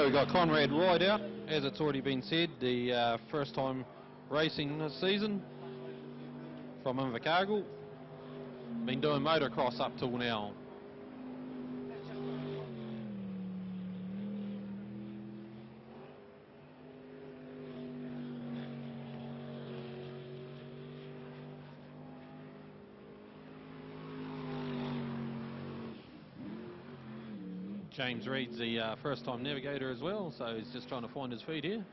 we've got Conrad White out, as it's already been said, the first time racing this season from Invercargill. Been doing motocross up till now. James Reed's the first-time navigator as well, so he's just trying to find his feet here.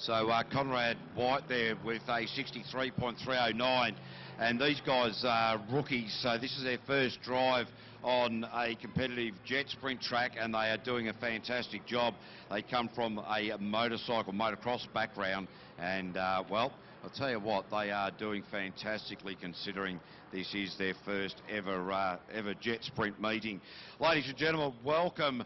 So Conrad White there with a 63.309, and these guys are rookies, so this is their first drive on a competitive jet sprint track, and they are doing a fantastic job. They come from a motocross background, and well, I'll tell you what, they are doing fantastically considering this is their first ever jet sprint meeting. Ladies and gentlemen, welcome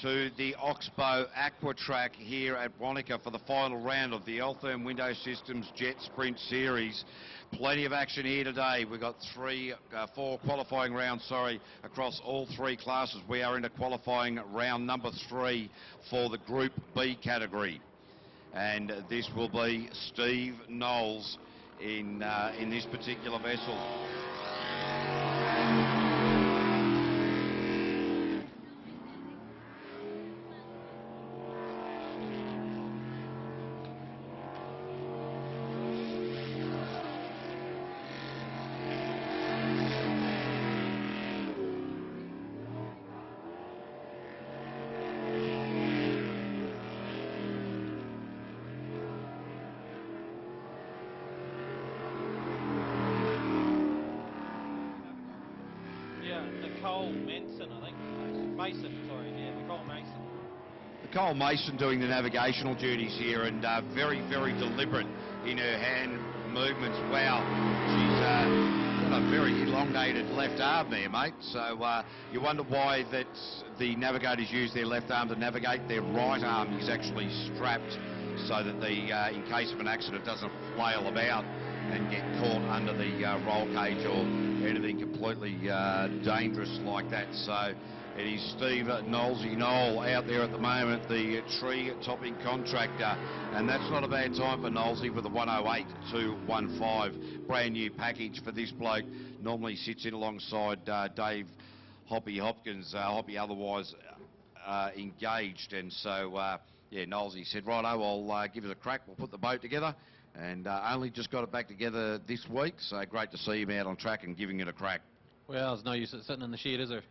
to the Oxbow Aqua Track here at Wanaka for the final round of the Altherm Window Systems Jet Sprint Series. Plenty of action here today. We've got four qualifying rounds, across all three classes. We are into qualifying round number 3 for the Group B category. And this will be Steve Knowles in this particular vessel. Nicole Mason doing the navigational duties here, and very, very deliberate in her hand movements. Wow, she's got a very elongated left arm there, mate. So you wonder why that the navigators use their left arm to navigate. Their right arm is actually strapped so that in case of an accident, doesn't flail about and get caught under the roll cage or anything completely dangerous like that. So it is Steve Knowlesy Knoll out there at the moment, the tree topping contractor, and that's not a bad time for Knowlesy with a 108.215. Brand new package for this bloke. Normally sits in alongside Dave Hoppy Hopkins, Hoppy otherwise engaged, and so yeah, Knowlesy said, righto, I'll give it a crack, we'll put the boat together, and only just got it back together this week, so great to see him out on track and giving it a crack. Well, there's no use at sitting in the shed, is there?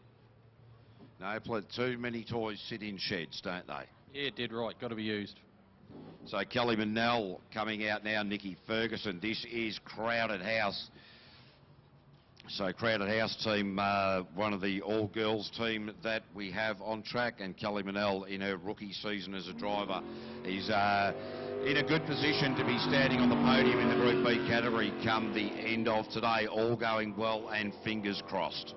No, too many toys sit in sheds, don't they? Yeah, dead right, got to be used. So Kelly Manell coming out now, Nikki Ferguson. This is Crowded House. So Crowded House team, one of the all-girls team that we have on track, and Kelly Manell in her rookie season as a driver is in a good position to be standing on the podium in the Group B category come the end of today. All going well and fingers crossed.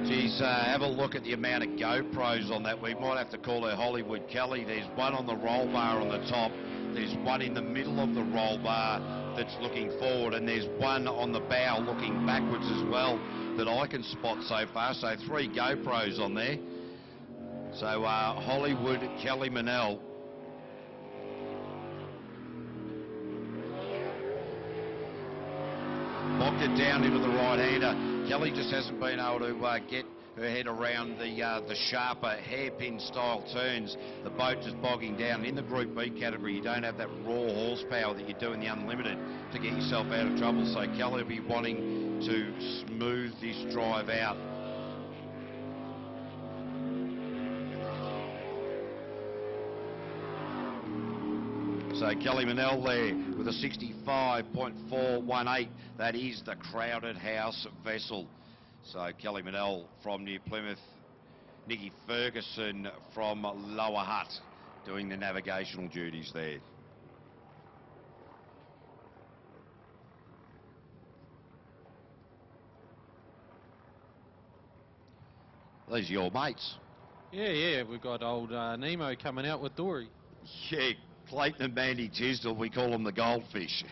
Geez, have a look at the amount of GoPros on that. We might have to call her Hollywood Kelly. There's one on the roll bar on the top. There's one in the middle of the roll bar that's looking forward, and there's one on the bow looking backwards as well that I can spot so far. So 3 GoPros on there. So Hollywood Kelly Manell. Locked it down into the right-hander. Kelly just hasn't been able to get her head around the sharper hairpin style turns. The boat just bogging down. In the Group B category, you don't have that raw horsepower that you do in the Unlimited to get yourself out of trouble. So Kelly will be wanting to smooth this drive out. So Kelly Manel there with a 65.418. That is the Crowded House vessel. So Kelly Manel from New Plymouth, Nicky Ferguson from Lower Hutt doing the navigational duties there. These are your mates. Yeah, we've got old Nemo coming out with Dory. Yeah, Clayton and Mandy Tisdall, we call them the goldfish.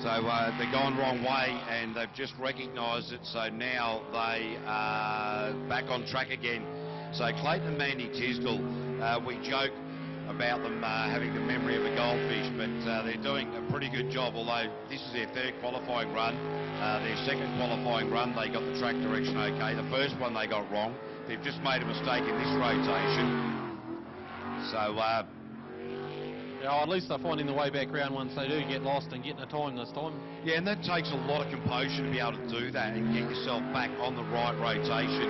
So they're gone wrong way and they've just recognised it, so now they are back on track again. So Clayton and Mandy Tisdall, we joke about them having the memory of a goldfish, but they're doing a pretty good job, although this is their third qualifying run. Their second qualifying run, they got the track direction okay. The first one they got wrong. They've just made a mistake in this rotation. So... yeah, at least they're finding the way back round once they do get lost and getting a time this time. yeah, and that takes a lot of composure to be able to do that and get yourself back on the right rotation,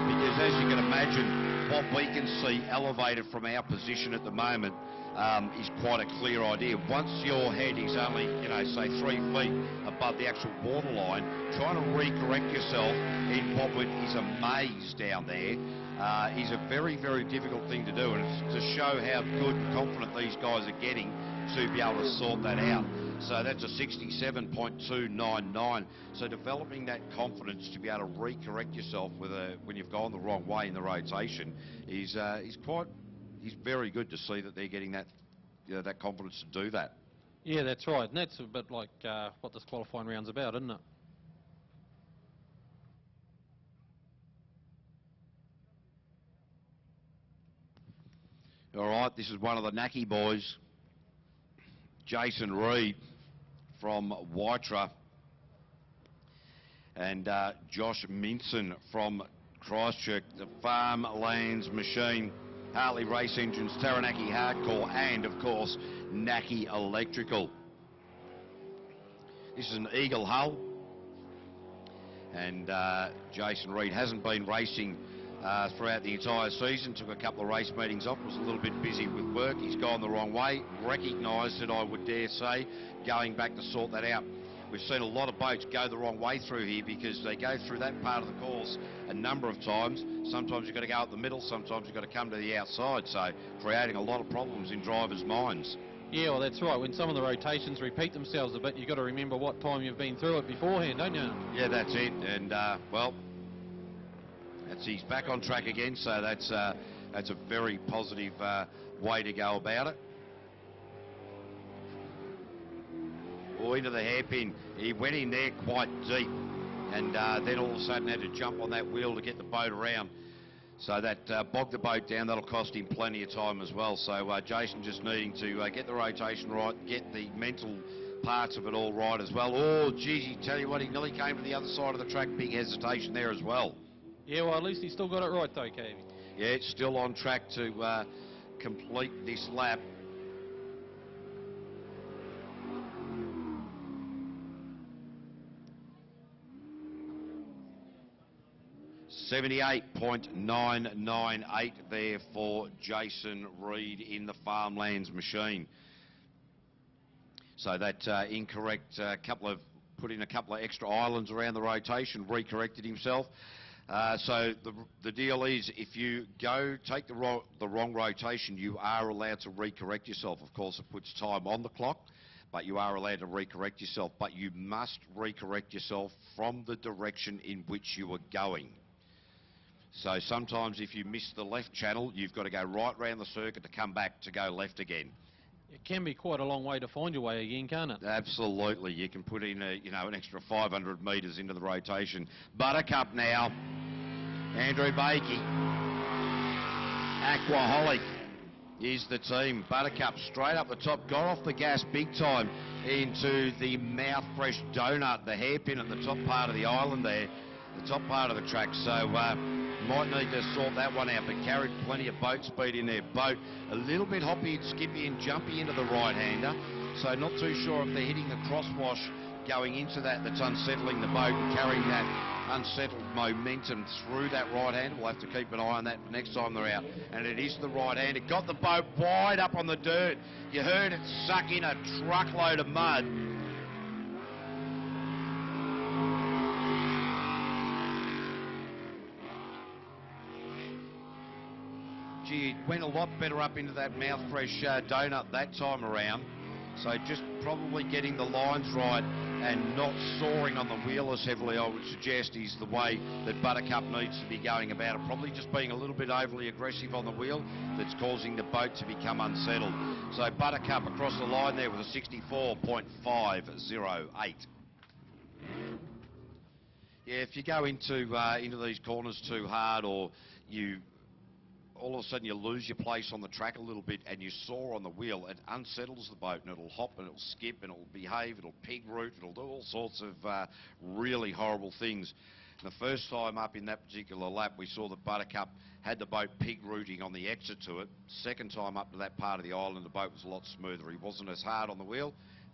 because as you can imagine, what we can see elevated from our position at the moment is quite a clear idea. Once your head is only, you know, say 3 feet above the actual waterline, trying to recorrect yourself in what is a maze down there is a very, very difficult thing to do, and it's to show how good and confident these guys are getting to be able to sort that out. So that's a 67.299. So developing that confidence to be able to recorrect yourself when you've gone the wrong way in the rotation is very good to see that they're getting that, you know, that confidence to do that. Yeah, that's right, and that's a bit like what this qualifying round's about, isn't it? All right, this is one of the Naki boys, Jason Reed from Wytra, and Josh Minson from Christchurch, the Farmlands Machine, Hartley Race Engines, Taranaki Hardcore, and of course Naki Electrical. This is an Eagle hull, and Jason Reed hasn't been racing throughout the entire season. Took a couple of race meetings off, was a little bit busy with work. He's gone the wrong way, recognised it, I would dare say, going back to sort that out. We've seen a lot of boats go the wrong way through here because they go through that part of the course a number of times. Sometimes you've got to go up the middle, sometimes you've got to come to the outside, so creating a lot of problems in drivers' minds. Yeah, well, that's right. When some of the rotations repeat themselves a bit, you've got to remember what time you've been through it beforehand, don't you? Yeah, that's it. And, well, he's back on track again, so that's a very positive way to go about it. Oh, into the hairpin. He went in there quite deep, and then all of a sudden had to jump on that wheel to get the boat around. So that bogged the boat down. That'll cost him plenty of time as well. So Jason just needing to get the rotation right, get the mental parts of it all right as well. Oh, geez, he tell you what, he nearly came to the other side of the track. Big hesitation there as well. Yeah, well, at least he still got it right though, Cavey. Yeah, it's still on track to complete this lap. .998 there for Jason Reed in the Farmlands Machine. So that incorrect put in a couple of extra islands around the rotation, recorrected himself. So the deal is, if you take the wrong rotation, you are allowed to recorrect yourself. Of course, it puts time on the clock, but you are allowed to recorrect yourself. But you must recorrect yourself from the direction in which you are going. So sometimes if you miss the left channel, you've got to go right round the circuit to come back to go left again. It can be quite a long way to find your way again, can't it? Absolutely. You can put in an extra 500 metres into the rotation. Buttercup now. Andrew Bakey. Aquaholic is the team. Buttercup straight up the top. Got off the gas big time into the mouth fresh donut, the hairpin at the top part of the island there. The top part of the track. So might need to sort that one out, but carried plenty of boat speed in their boat. A little bit hoppy and skippy and jumpy into the right-hander. So not too sure if they're hitting the crosswash going into that's unsettling the boat and carrying that unsettled momentum through that right hand. We'll have to keep an eye on that next time they're out. And it is the right hand. It got the boat wide up on the dirt. You heard it suck in a truckload of mud. Gee, it went a lot better up into that mouth fresh donut that time around. So just probably getting the lines right and not soaring on the wheel as heavily, I would suggest, is the way that Buttercup needs to be going about it. Probably just being a little bit overly aggressive on the wheel that's causing the boat to become unsettled. So Buttercup across the line there with a 64.508. Yeah, if you go into these corners too hard, or you all of a sudden you lose your place on the track a little bit and you soar on the wheel, it unsettles the boat and it'll hop and it'll skip and it'll behave, it'll pig root, it'll do all sorts of really horrible things. And the first time up in that particular lap, we saw that Buttercup had the boat pig rooting on the exit to it. Second time up to that part of the island, the boat was a lot smoother. He wasn't as hard on the wheel.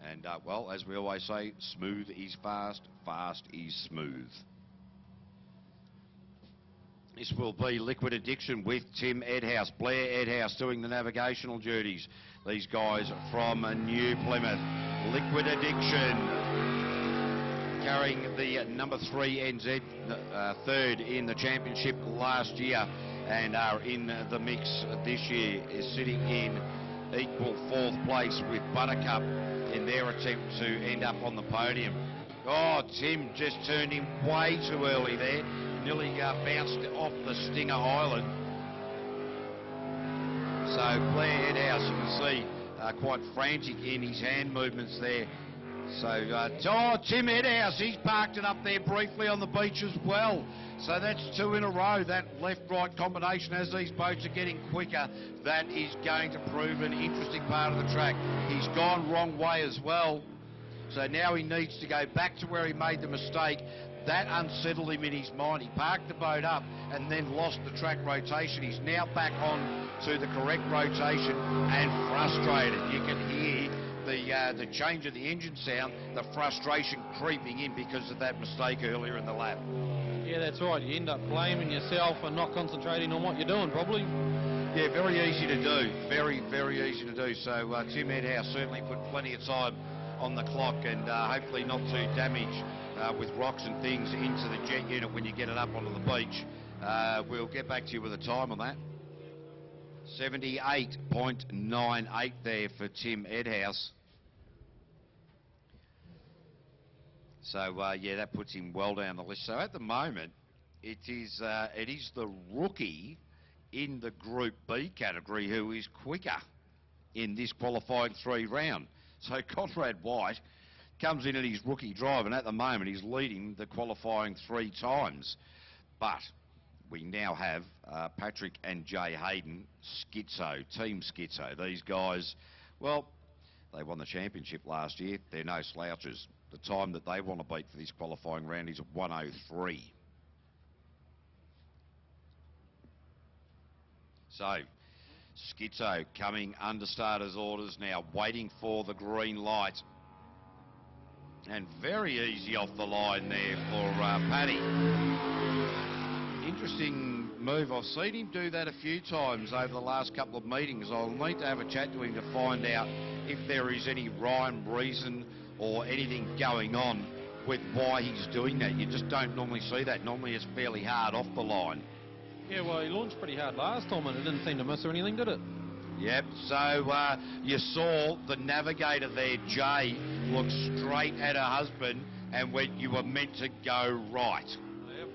And, well, as we always say, smooth is fast, fast is smooth. This will be Liquid Addiction with Tim Edhouse, Blair Edhouse doing the navigational duties. These guys from New Plymouth. Liquid Addiction carrying the number 3 NZ, third in the championship last year, and are in the mix this year, is sitting in equal 4th place with Buttercup in their attempt to end up on the podium. Oh, Tim just turned him way too early there. Nearly bounced off the Stinger Island. So Blair Edhouse, you can see, quite frantic in his hand movements there. So, Tim Edhouse, he's parked it up there briefly on the beach as well. So that's 2 in a row, that left-right combination. As these boats are getting quicker, that is going to prove an interesting part of the track. He's gone wrong way as well. So now he needs to go back to where he made the mistake. That unsettled him in his mind. He parked the boat up and then lost the track rotation. He's now back on to the correct rotation and frustrated. You can hear the change of the engine sound, the frustration creeping in because of that mistake earlier in the lap. Yeah, that's right. You end up blaming yourself and not concentrating on what you're doing, probably. Yeah, very easy to do. Very, very easy to do. So Tim Edhouse certainly put plenty of time on the clock, and hopefully not to damage with rocks and things into the jet unit when you get it up onto the beach. We'll get back to you with a time on that. 78.98 there for Tim Edhouse. So yeah, that puts him well down the list. So at the moment, it is the rookie in the Group B category who is quicker in this qualifying 3 round. So Conrad White comes in his rookie drive, and at the moment he's leading the qualifying 3 times. But we now have Patrick and Jay Hayden, Schizo, Team Schizo. These guys, well, they won the championship last year. They're no slouches. The time that they want to beat for this qualifying round is 1:03. So Schizo coming under starters orders now, waiting for the green light. And very easy off the line there for Paddy. Interesting move. I've seen him do that a few times over the last couple of meetings. I'll need to have a chat to him to find out if there is any rhyme, reason or anything going on with why he's doing that. You just don't normally see that. Normally it's fairly hard off the line. Yeah, well, he launched pretty hard last time and it didn't seem to miss or anything, did it? Yep, so you saw the navigator there, Jay, look straight at her husband and went, "You were meant to go right." Yep.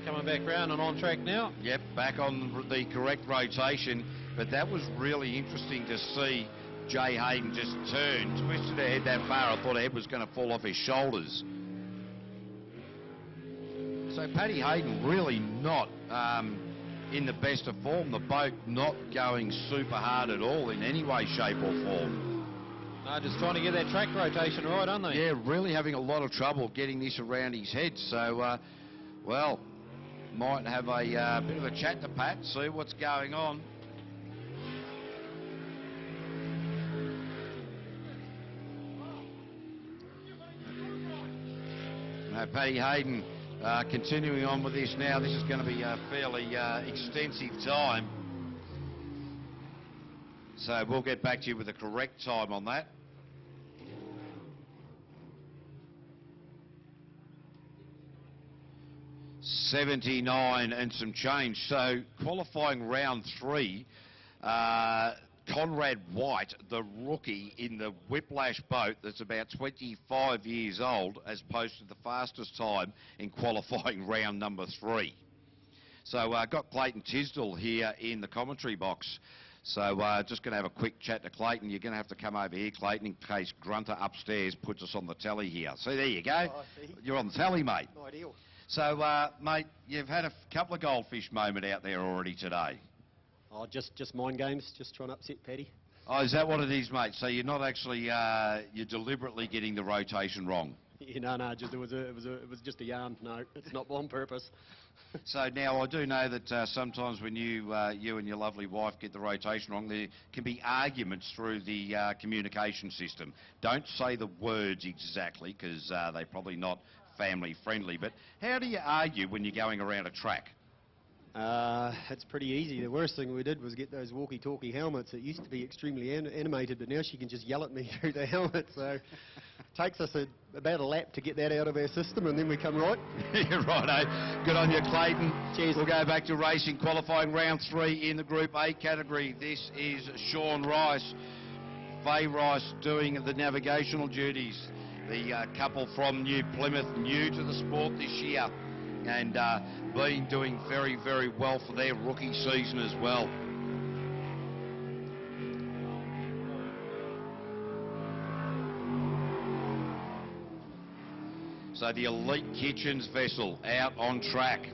Coming back round and on track now. Yep, back on the correct rotation. But that was really interesting to see Jay Hayden just turn, twisted her head that far. I thought her head was going to fall off his shoulders. So Paddy Hayden really not in the best of form. The boat not going super hard at all in any way, shape or form. No, just trying to get that track rotation right, aren't they? Yeah, really having a lot of trouble getting this around his head. So, well, might have a bit of a chat to Pat, see what's going on. Paddy Hayden continuing on with this now. This is going to be a fairly extensive time. So we'll get back to you with the correct time on that. .79 and some change. So qualifying round 3, Conrad White, the rookie in the Whiplash boat that's about 25 years old, has posted the fastest time in qualifying round number 3. So got Clayton Tisdall here in the commentary box. So just going to have a quick chat to Clayton. You're going to have to come over here, Clayton, in case Grunter upstairs puts us on the telly here. So there you go. Oh, I see. You're on the telly, mate. Ideal. So, mate, you've had a couple of goldfish moment out there already today. Oh, just mind games, just trying to upset Paddy. Oh, is that what it is, mate? So you're not actually, you're deliberately getting the rotation wrong? Yeah, no, just it was just a yarn. No, it's not on purpose. So now I do know that sometimes when you and your lovely wife get the rotation wrong, there can be arguments through the communication system. Don't say the words exactly, because they're probably not family friendly. But how do you argue when you're going around a track? It's pretty easy. The worst thing we did was get those walkie-talkie helmets. It used to be extremely animated, but now she can just yell at me through the helmet. So it takes us about a lap to get that out of our system, and then we come right. You're right, eh? Good on you, Clayton. Cheers. We'll go back to racing, qualifying round 3 in the Group A category. This is Sean Rice. Faye Rice doing the navigational duties. The couple from New Plymouth, new to the sport this year, and been doing very, very well for their rookie season as well. So the Elite Kitchens vessel out on track.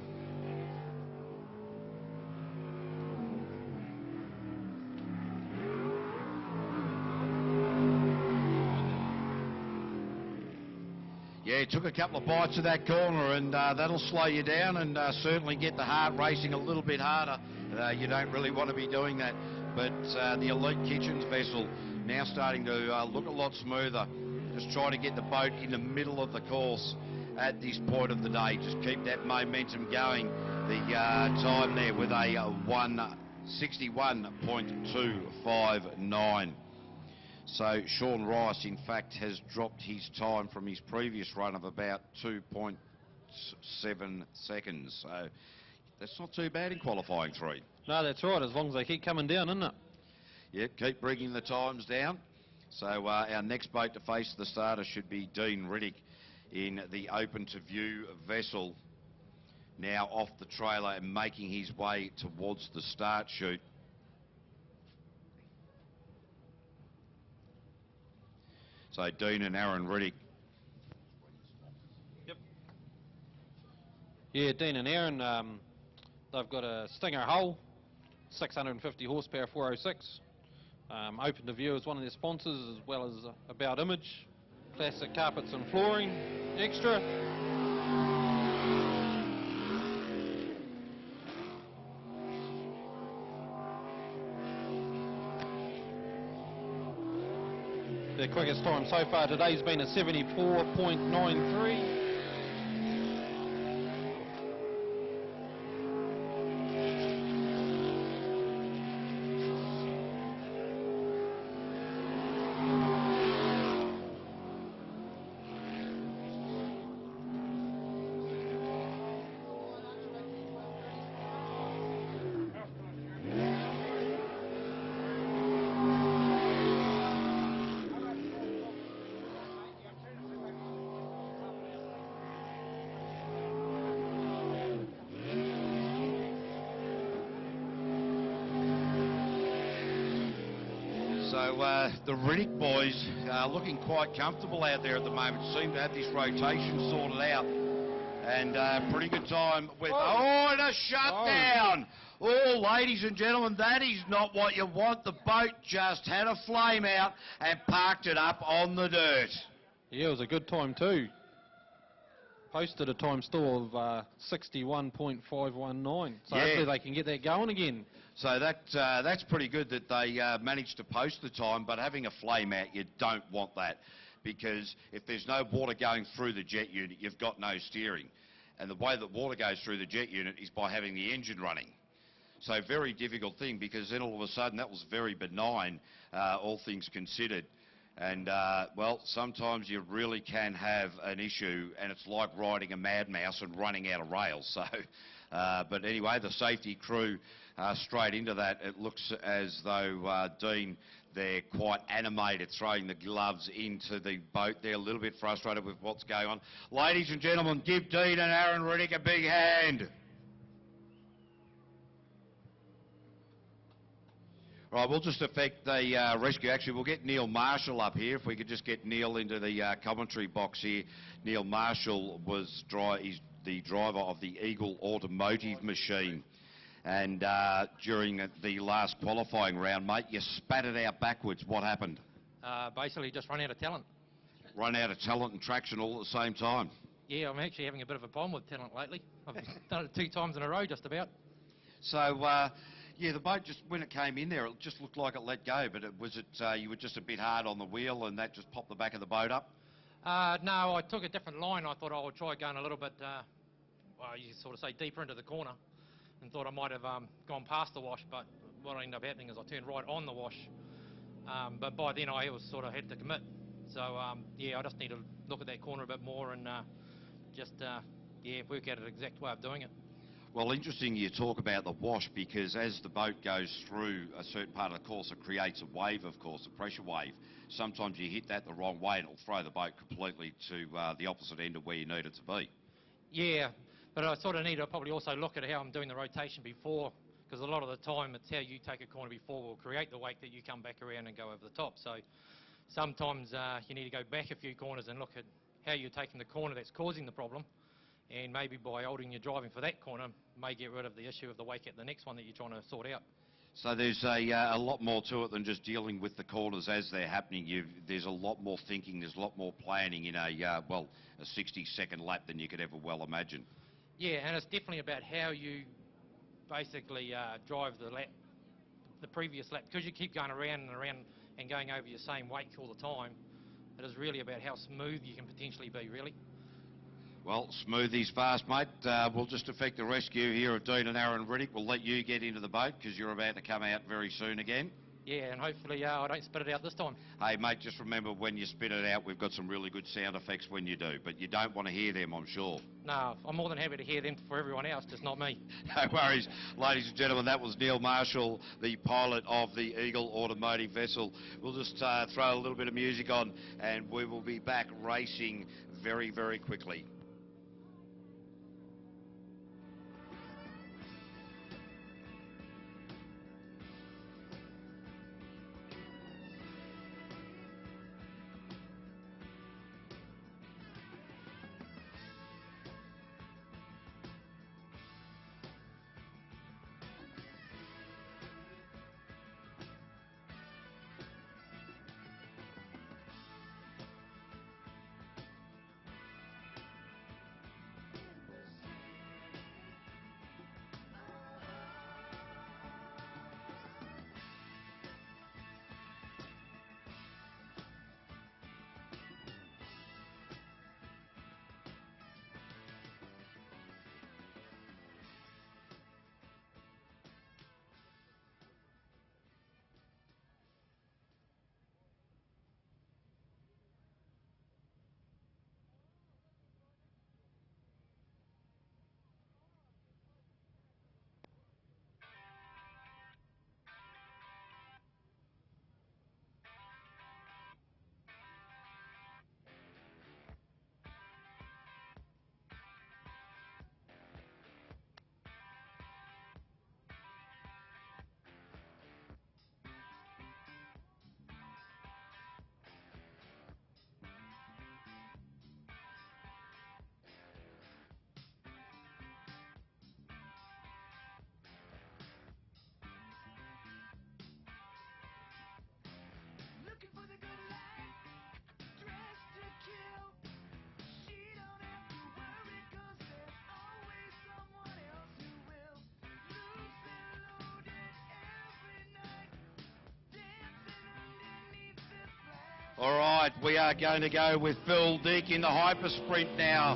Yeah, took a couple of bites of that corner, and that'll slow you down and certainly get the heart racing a little bit harder. You don't really want to be doing that. But the Elite Kitchens vessel now starting to look a lot smoother. Just trying to get the boat in the middle of the course at this point of the day. Just keep that momentum going. The time there with a 1:61.259. So Sean Rice, in fact, has dropped his time from his previous run of about 2.7 seconds. So that's not too bad in qualifying 3. No, that's right, as long as they keep coming down, isn't it? Yeah, keep bringing the times down. So our next boat to face the starter should be Dean Riddick in the Open to View vessel. Now off the trailer and making his way towards the start chute. So Dean and Aaron Riddick. Yep. Yeah, Dean and Aaron, they've got a Stinger hull, 650 horsepower 406. Open to View is one of their sponsors, as well as About Image, plastic carpets and flooring, extra. Their quickest time so far today has been a 74.93. So the Riddick boys are looking quite comfortable out there at the moment. Seem to have this rotation sorted out. And pretty good time with... Oh, and a shutdown! Oh, ladies and gentlemen, that is not what you want. The boat just had a flame out and parked it up on the dirt. Yeah, it was a good time too. Posted a time still of 61.519. So hopefully they can get that going again. So that's pretty good that they managed to post the time, but having a flame out, you don't want that. because if there's no water going through the jet unit, you've got no steering. And the way that water goes through the jet unit is by having the engine running. So very difficult thing, because then all of a sudden that was very benign, all things considered. And, well, sometimes you really can have an issue, and it's like riding a mad mouse and running out of rails. So, but anyway, the safety crew straight into that. It looks as though Dean, they're quite animated, throwing the gloves into the boat. They're a little bit frustrated with what's going on. Ladies and gentlemen, give Dean and Aaron Riddick a big hand. Right, we'll just effect the rescue. Actually, we'll get Neil Marshall up here. If we could just get Neil into the commentary box here. Neil Marshall was the driver of the Eagle automotive machine. And during the last qualifying round, mate, you spat it out backwards. What happened? Basically just run out of talent. Run out of talent and traction all at the same time? Yeah, I'm actually having a bit of a problem with talent lately. I've done it 2 times in a row just about. So, yeah, the boat just, when it came in there, it just looked like it let go, but you were just a bit hard on the wheel and that just popped the back of the boat up? No, I took a different line. I thought I would try going a little bit, well, you sort of say deeper into the corner, and thought I might have gone past the wash, but what ended up happening is I turned right on the wash. But by then I was sort of had to commit. So, yeah, I just need to look at that corner a bit more and just, yeah, work out an exact way of doing it. Well, interesting you talk about the wash, because as the boat goes through a certain part of the course, it creates a wave, of course, a pressure wave. Sometimes you hit that the wrong way and it'll throw the boat completely to the opposite end of where you need it to be. Yeah, but I sort of need to probably also look at how I'm doing the rotation before, because a lot of the time it's how you take a corner before will create the wake that you come back around and go over the top. So sometimes you need to go back a few corners and look at how you're taking the corner that's causing the problem, and maybe by holding your driving for that corner may get rid of the issue of the wake at the next one that you're trying to sort out. So there's a lot more to it than just dealing with the corners as they're happening. There's a lot more thinking, there's a lot more planning in a 60-second lap than you could ever well imagine. Yeah, and it's definitely about how you basically drive the lap, the previous lap, because you keep going around and around and going over your same wake all the time. It is really about how smooth you can potentially be, really. Well, smoothie's fast, mate. We'll just effect the rescue here of Dean and Aaron Riddick. We'll let you get into the boat because you're about to come out very soon again. Yeah, and hopefully I don't spit it out this time. Hey, mate, just remember when you spit it out, we've got some really good sound effects when you do, but you don't want to hear them, I'm sure. No, I'm more than happy to hear them for everyone else, just not me. No worries. Ladies and gentlemen, that was Neil Marshall, the pilot of the Eagle automotive vessel. We'll just throw a little bit of music on and we will be back racing very, very quickly. All right, we are going to go with Phil Dick in the hyper sprint now.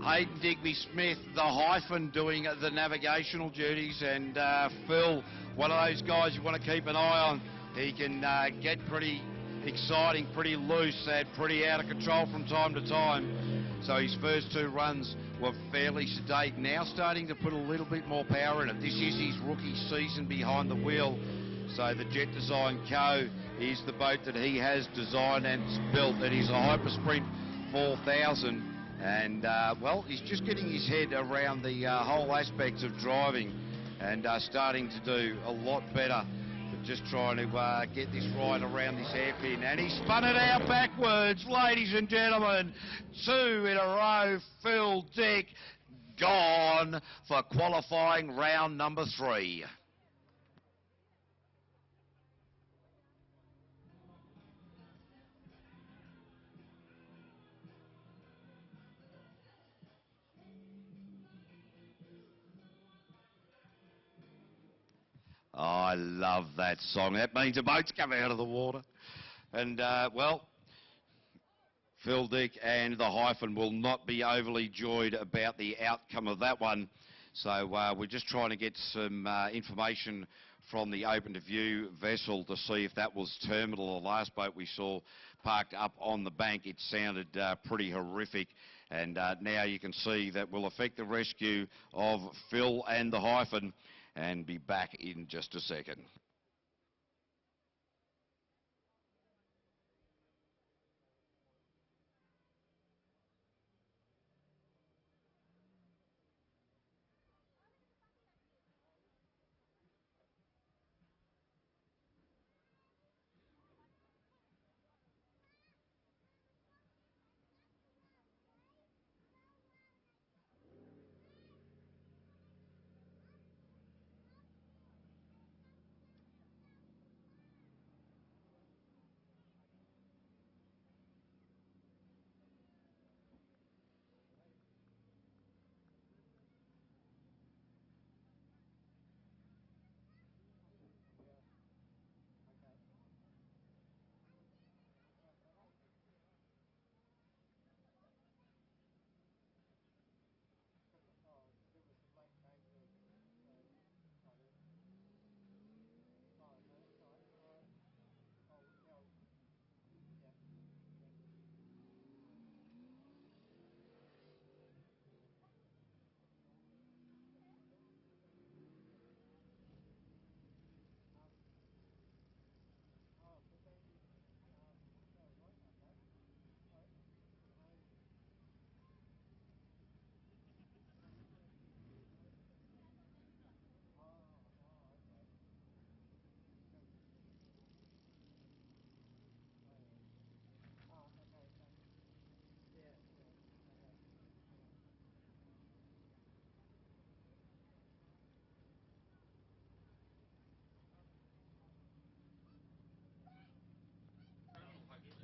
Hayden Digby-Smith, the hyphen, doing the navigational duties, and Phil, one of those guys you want to keep an eye on. He can get pretty exciting, pretty loose, and pretty out of control from time to time. So his first two runs were fairly sedate. Now starting to put a little bit more power in it. This is his rookie season behind the wheel. So the Jet Design Co. is the boat that he has designed and built. It is a Hyper Sprint 4000. And, well, he's just getting his head around the whole aspects of driving and starting to do a lot better. But just trying to get this right around this hairpin. And he spun it out backwards, ladies and gentlemen. 2 in a row. Phil Dick gone for qualifying round number 3. Oh, I love that song. That means a boat's come out of the water. And, well, Phil Dick and the hyphen will not be overly joyed about the outcome of that one. So we're just trying to get some information from the open to view vessel to see if that was terminal. The last boat we saw parked up on the bank, it sounded pretty horrific. And now you can see that will affect the rescue of Phil and the hyphen, and be back in just a second.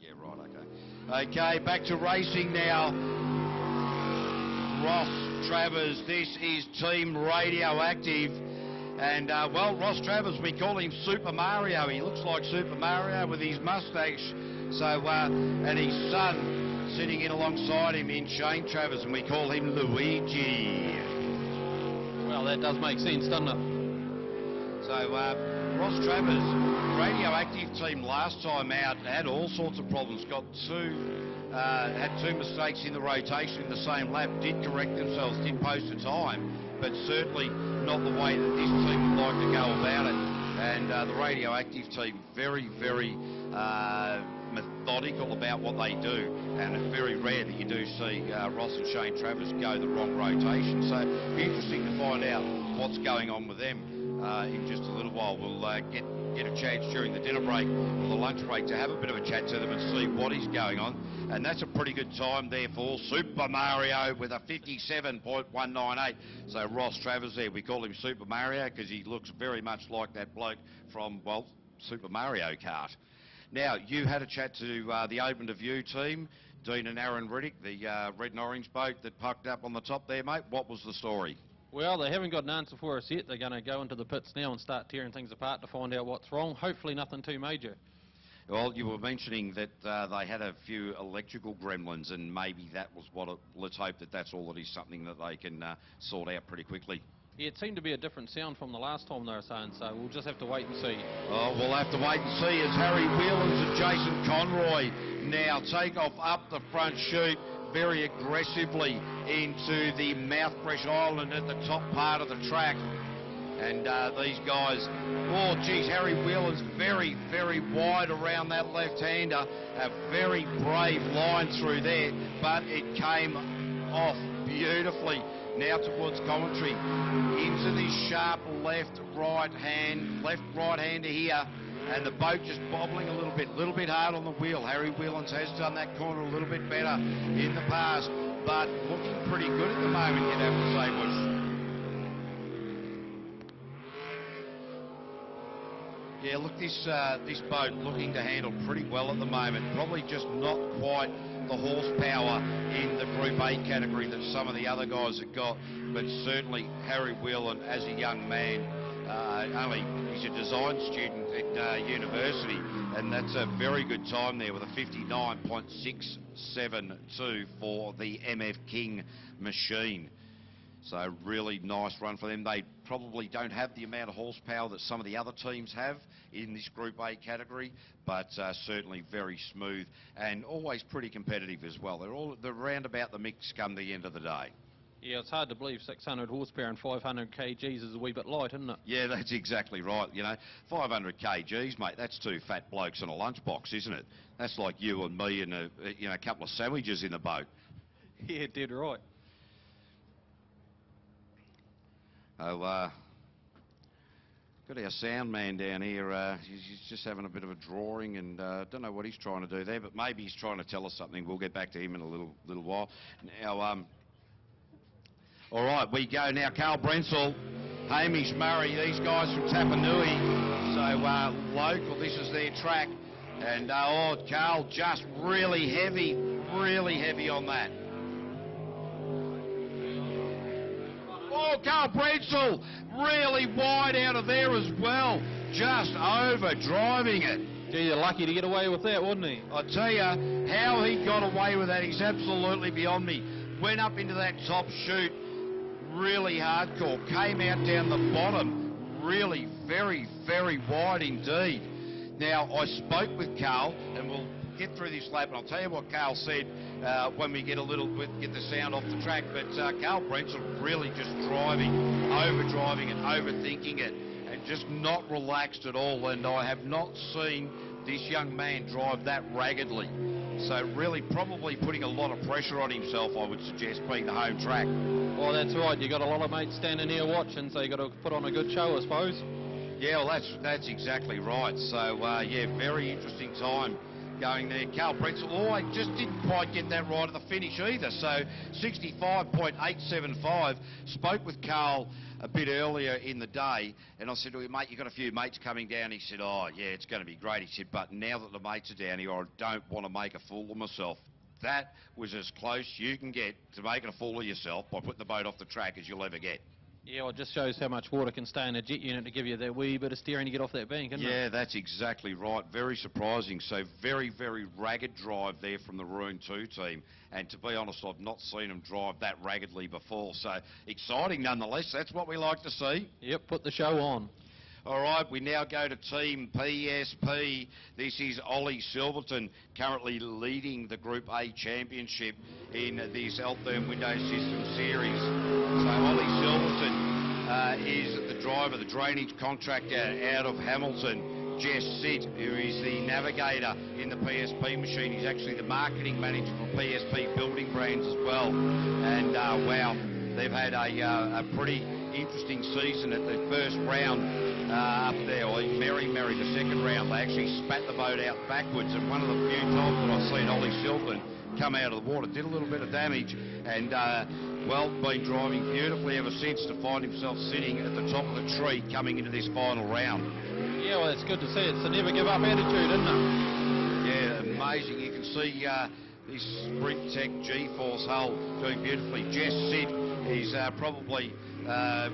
Yeah, right, okay. Okay, back to racing now. Ross Travers, this is Team Radioactive. And, well, Ross Travers, we call him Super Mario. He looks like Super Mario with his mustache. So, and his son sitting in alongside him in Shane Travers, and we call him Luigi. Well, that does make sense, doesn't it? So, Ross Travers, Radioactive team last time out had all sorts of problems. Had two mistakes in the rotation in the same lap. Did correct themselves, did post a time, but certainly not the way that this team would like to go about it. And the Radioactive team very, very methodical about what they do, and it's very rare that you do see Ross and Shane Travers go the wrong rotation. So it'll be interesting to find out what's going on with them in just a little while. We'll get a chance during the dinner break or the lunch break to have a bit of a chat to them and see what is going on. And that's a pretty good time there for Super Mario with a 57.198. So Ross Travers there, we call him Super Mario because he looks very much like that bloke from, well, Super Mario Kart. Now, you had a chat to the Open to View team, Dean and Aaron Riddick, the red and orange boat that pucked up on the top there, mate. What was the story? Well, they haven't got an answer for us yet. They're going to go into the pits now and start tearing things apart to find out what's wrong. Hopefully nothing too major. Well, you were mentioning that they had a few electrical gremlins, and maybe that was let's hope that that's all it is, something that they can sort out pretty quickly. Yeah, it seemed to be a different sound from the last time they were saying, so we'll just have to wait and see. Oh, we'll have to wait and see as Harry Whelans and Jason Conroy now take off up the front chute very aggressively into the Mouthfresh Island at the top part of the track. And these guys, oh geez, Harry Whelans very, very wide around that left-hander. A very brave line through there, but it came off beautifully. Now towards commentary, into this sharp left-right-hander here, and the boat just bobbling a little bit hard on the wheel. Harry Whelans has done that corner a little bit better in the past, but looking pretty good at the moment, you'd have to say, Bush. Yeah, look, this boat looking to handle pretty well at the moment. Probably just not quite the horsepower in the Group A category that some of the other guys have got, but certainly Harry Whelan, as a young man, he's a design student at university, and that's a very good time there with a 59.672 for the MF King machine. So really nice run for them. They probably don't have the amount of horsepower that some of the other teams have in this Group A category, but certainly very smooth and always pretty competitive as well. They're round about the mix come the end of the day. Yeah, it's hard to believe 600 horsepower and 500 kgs is a wee bit light, isn't it? Yeah, that's exactly right. You know, 500 kgs, mate, that's two fat blokes in a lunchbox, isn't it? That's like you and me and a couple of sandwiches in a boat. Yeah, dead right. Oh, got our sound man down here. He's just having a bit of a drawing, and don't know what he's trying to do there, but maybe he's trying to tell us something. We'll get back to him in a little while. Now, all right, we go now. Carl Brensel, Hamish Murray, these guys from Tapanui. So local, this is their track, and Carl just really heavy on that. Oh, Carl Brensel really wide out of there as well, just over driving it. Gee, you're lucky to get away with that, wasn't he? I tell you, how he got away with that is absolutely beyond me. Went up into that top chute, really hardcore, came out down the bottom, really very wide indeed. Now, I spoke with Carl, and we'll get through this lap, and I'll tell you what Carl said when we get a little bit, get the sound off the track, but Carl Brensel really just overdriving it, overthinking it, and just not relaxed at all, and I have not seen this young man drive that raggedly. So really probably putting a lot of pressure on himself, I would suggest, being the home track. Well, that's right. You got a lot of mates standing here watching, so you got to put on a good show, I suppose. Yeah, well, that's exactly right. So, yeah, very interesting time going there. Carl Brensel, I just didn't quite get that right at the finish either. So 65.875. Spoke with Carl a bit earlier in the day, and I said to him, mate, you've got a few mates coming down. He said, oh, yeah, it's going to be great. He said, but now that the mates are down here, I don't want to make a fool of myself. That was as close you can get to making a fool of yourself by putting the boat off the track as you'll ever get. Yeah, well, it just shows how much water can stay in a jet unit to give you that wee bit of steering to get off that bank, isn't it? Yeah, that's exactly right. Very surprising. So very ragged drive there from the Roon 2 team. And to be honest, I've not seen them drive that raggedly before. So exciting nonetheless. That's what we like to see. Yep, put the show on. All right, we now go to Team PSP. This is Ollie Silverton, currently leading the Group A Championship in this Altherm Window System Series. So Ollie Silverton is the driver, the drainage contractor out of Hamilton. Jess Sitt, who is the navigator in the PSP machine. He's actually the marketing manager for PSP Building Brands as well. And wow, they've had a pretty interesting season at the first round up there. Well, Merry, the second round, they actually spat the boat out backwards, and one of the few times that I've seen Ollie Silverton come out of the water, did a little bit of damage, and well, been driving beautifully ever since to find himself sitting at the top of the tree coming into this final round. Yeah, well, it's good to see. It's a never give up attitude, isn't it? Yeah, amazing. You can see this Sprint Tech G-Force hull doing beautifully. Jess Sitt is probably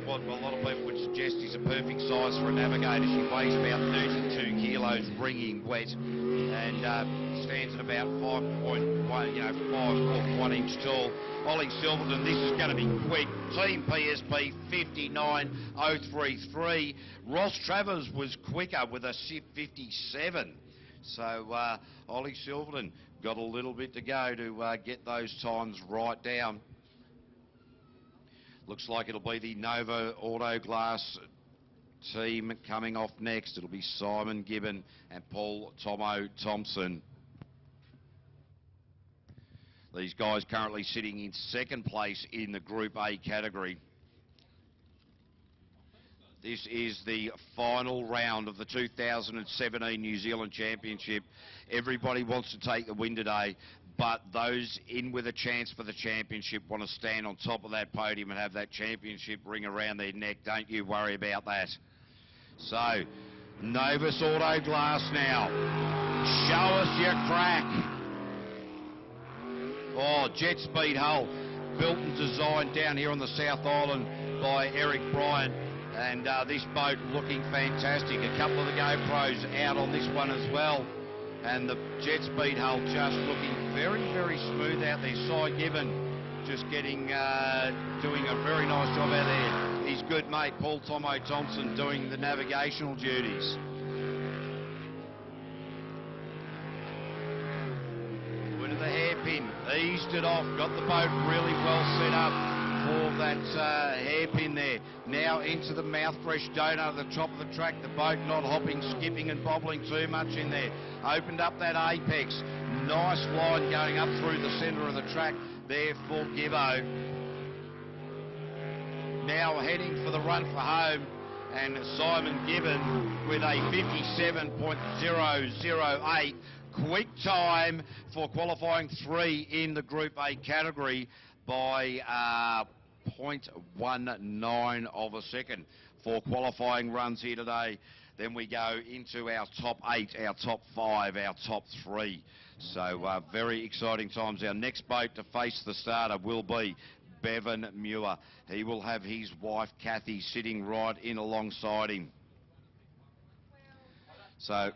what a lot of people would suggest is a perfect size for a navigator. She weighs about 32 kilos, ringing wet, and stands at about 5.1, 5 1 inch tall. Ollie Silverton, this is going to be quick. Team PSP 59.033. Ross Travers was quicker with a 57. So Ollie Silverton got a little bit to go to get those times right down. Looks like it'll be the Nova Auto Glass team coming off next. It'll be Simon Gibbon and Paul Tomo Thompson. These guys currently sitting in second place in the Group A category. This is the final round of the 2017 New Zealand Championship. Everybody wants to take the win today, but those in with a chance for the championship want to stand on top of that podium and have that championship ring around their neck. Don't you worry about that. So, Novus Auto Glass now. Show us your crack. Oh, jet speed hull, built and designed down here on the South Island by Eric Bryant. And this boat looking fantastic. A couple of the GoPros out on this one as well. And the jet speed hull just looking very, very smooth out there. Cy Gibbon just doing a very nice job out there. His good mate, Paul Tomo Thompson, doing the navigational duties. Went to the hairpin, eased it off, got the boat really well set up for that hairpin there. Now into the mouth fresh donut at the top of the track. The boat not hopping, skipping and bobbling too much in there. Opened up that apex. Nice line going up through the centre of the track there for Gibbo. Now heading for the run for home, and Simon Gibbon with a 57.008. Quick time for qualifying 3 in the Group A category by 0.19 of a second for qualifying runs here today. Then we go into our top 8, our top 5, our top 3. So very exciting times. Our next boat to face the starter will be Bevan Muir. He will have his wife Kathy sitting right in alongside him. So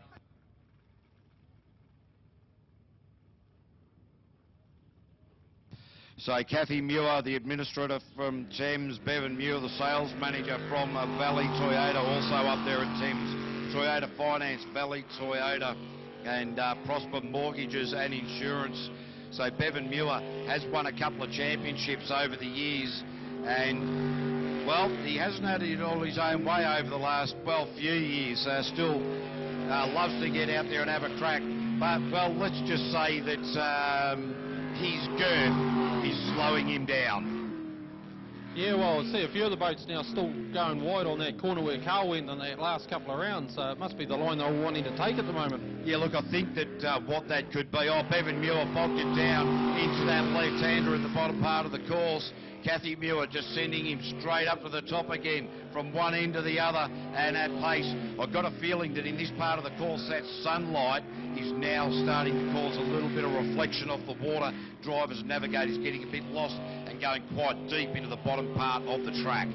Kathy Muir, the administrator from Thames, Bevan Muir, the sales manager from Valley Toyota, also up there at Thames, Toyota Finance, Valley Toyota, and Prosper Mortgages and Insurance. So Bevan Muir has won a couple of championships over the years, and, well, he hasn't had it all his own way over the last, well, few years. Still loves to get out there and have a crack. But, well, let's just say that his girth is slowing him down. Yeah, well, I see a few of the boats now still going wide on that corner where Carl went in that last couple of rounds, so it must be the line they're wanting to take at the moment. Yeah, look, I think that what that could be, Bevan Muir bogged it down into that left-hander in the bottom part of the course. Kathy Muir just sending him straight up to the top again from one end to the other and at pace. I've got a feeling that in this part of the course that sunlight is now starting to cause a little bit of reflection off the water. Drivers and navigators getting a bit lost and going quite deep into the bottom part of the track.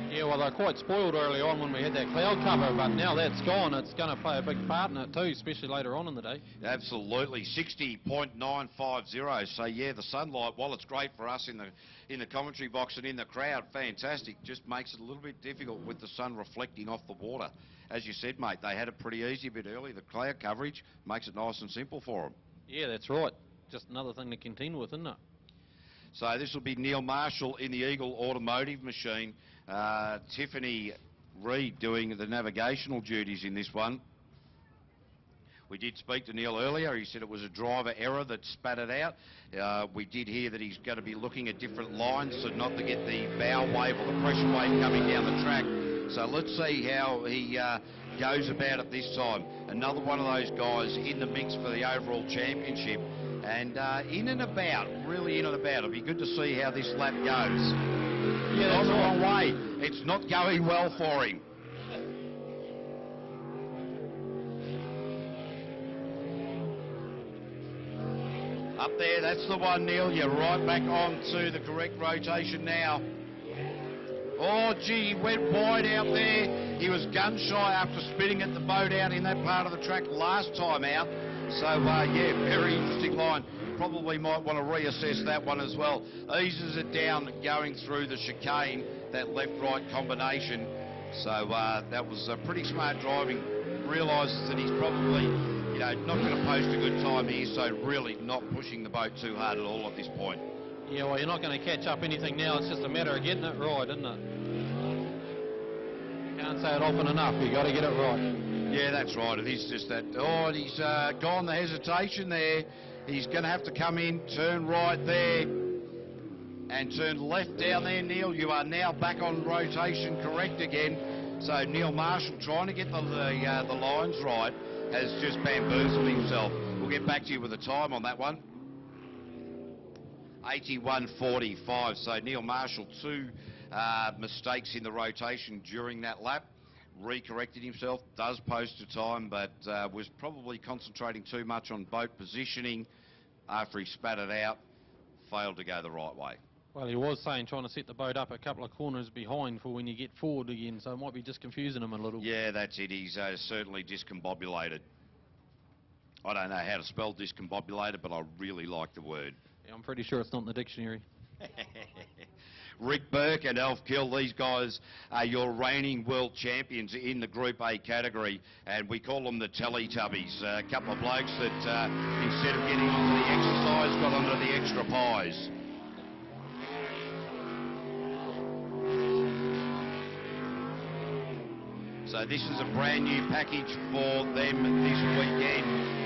Yeah, well, they're quite spoiled early on when we had that cloud cover, but now that's gone. It's going to play a big part in it too, especially later on in the day. Absolutely, 60.950. So yeah, the sunlight, while it's great for us in the commentary box and in the crowd, fantastic, just makes it a little bit difficult with the sun reflecting off the water. As you said, mate, they had it pretty easy a bit early. The cloud coverage makes it nice and simple for them. Yeah, that's right. Just another thing to contend with, isn't it? So this will be Neil Marshall in the Eagle Automotive machine. Tiffany Reid doing the navigational duties in this one. We did speak to Neil earlier. He said it was a driver error that spat it out. We did hear that he's going to be looking at different lines so not to get the bow wave or the pressure wave coming down the track. So let's see how he goes about it this time. Another one of those guys in the mix for the overall championship. And in and about, really in and about. It'll be good to see how this lap goes. Yeah, that's the wrong way. It's not going well for him. Up there, that's the one, Neil. You're right back on to the correct rotation now. Oh, gee, he went wide out there. He was gun shy after spitting at the boat out in that part of the track last time out. So, yeah, very interesting line. Probably might want to reassess that one as well. Eases it down going through the chicane, that left-right combination. So that was pretty smart driving. Realises that he's probably, you know, not going to post a good time here, so really not pushing the boat too hard at all at this point. Yeah, well, you're not going to catch up anything now. It's just a matter of getting it right, isn't it? Can't say it often enough. You got to get it right. Yeah, that's right. It is just that. Oh, and he's gone the hesitation there. He's going to have to come in, turn right there, and turn left down there, Neil. You are now back on rotation correct again. So Neil Marshall, trying to get the lines right, has just bamboozled himself. We'll get back to you with the time on that one. 81.45. So Neil Marshall, 2 mistakes in the rotation during that lap. Recorrected himself, does post a time, but was probably concentrating too much on boat positioning after he spat it out. Failed to go the right way. Well, he was saying trying to set the boat up a couple of corners behind for when you get forward again, so it might be just confusing him a little. Yeah, that's it. He's certainly discombobulated. I don't know how to spell discombobulated, but I really like the word. Yeah, I'm pretty sure it's not in the dictionary. Rick Burke and Alf Gill, these guys are your reigning world champions in the Group A category, and we call them the Teletubbies. A couple of blokes that, instead of getting onto the exercise, got onto the extra pies. So this is a brand new package for them this weekend.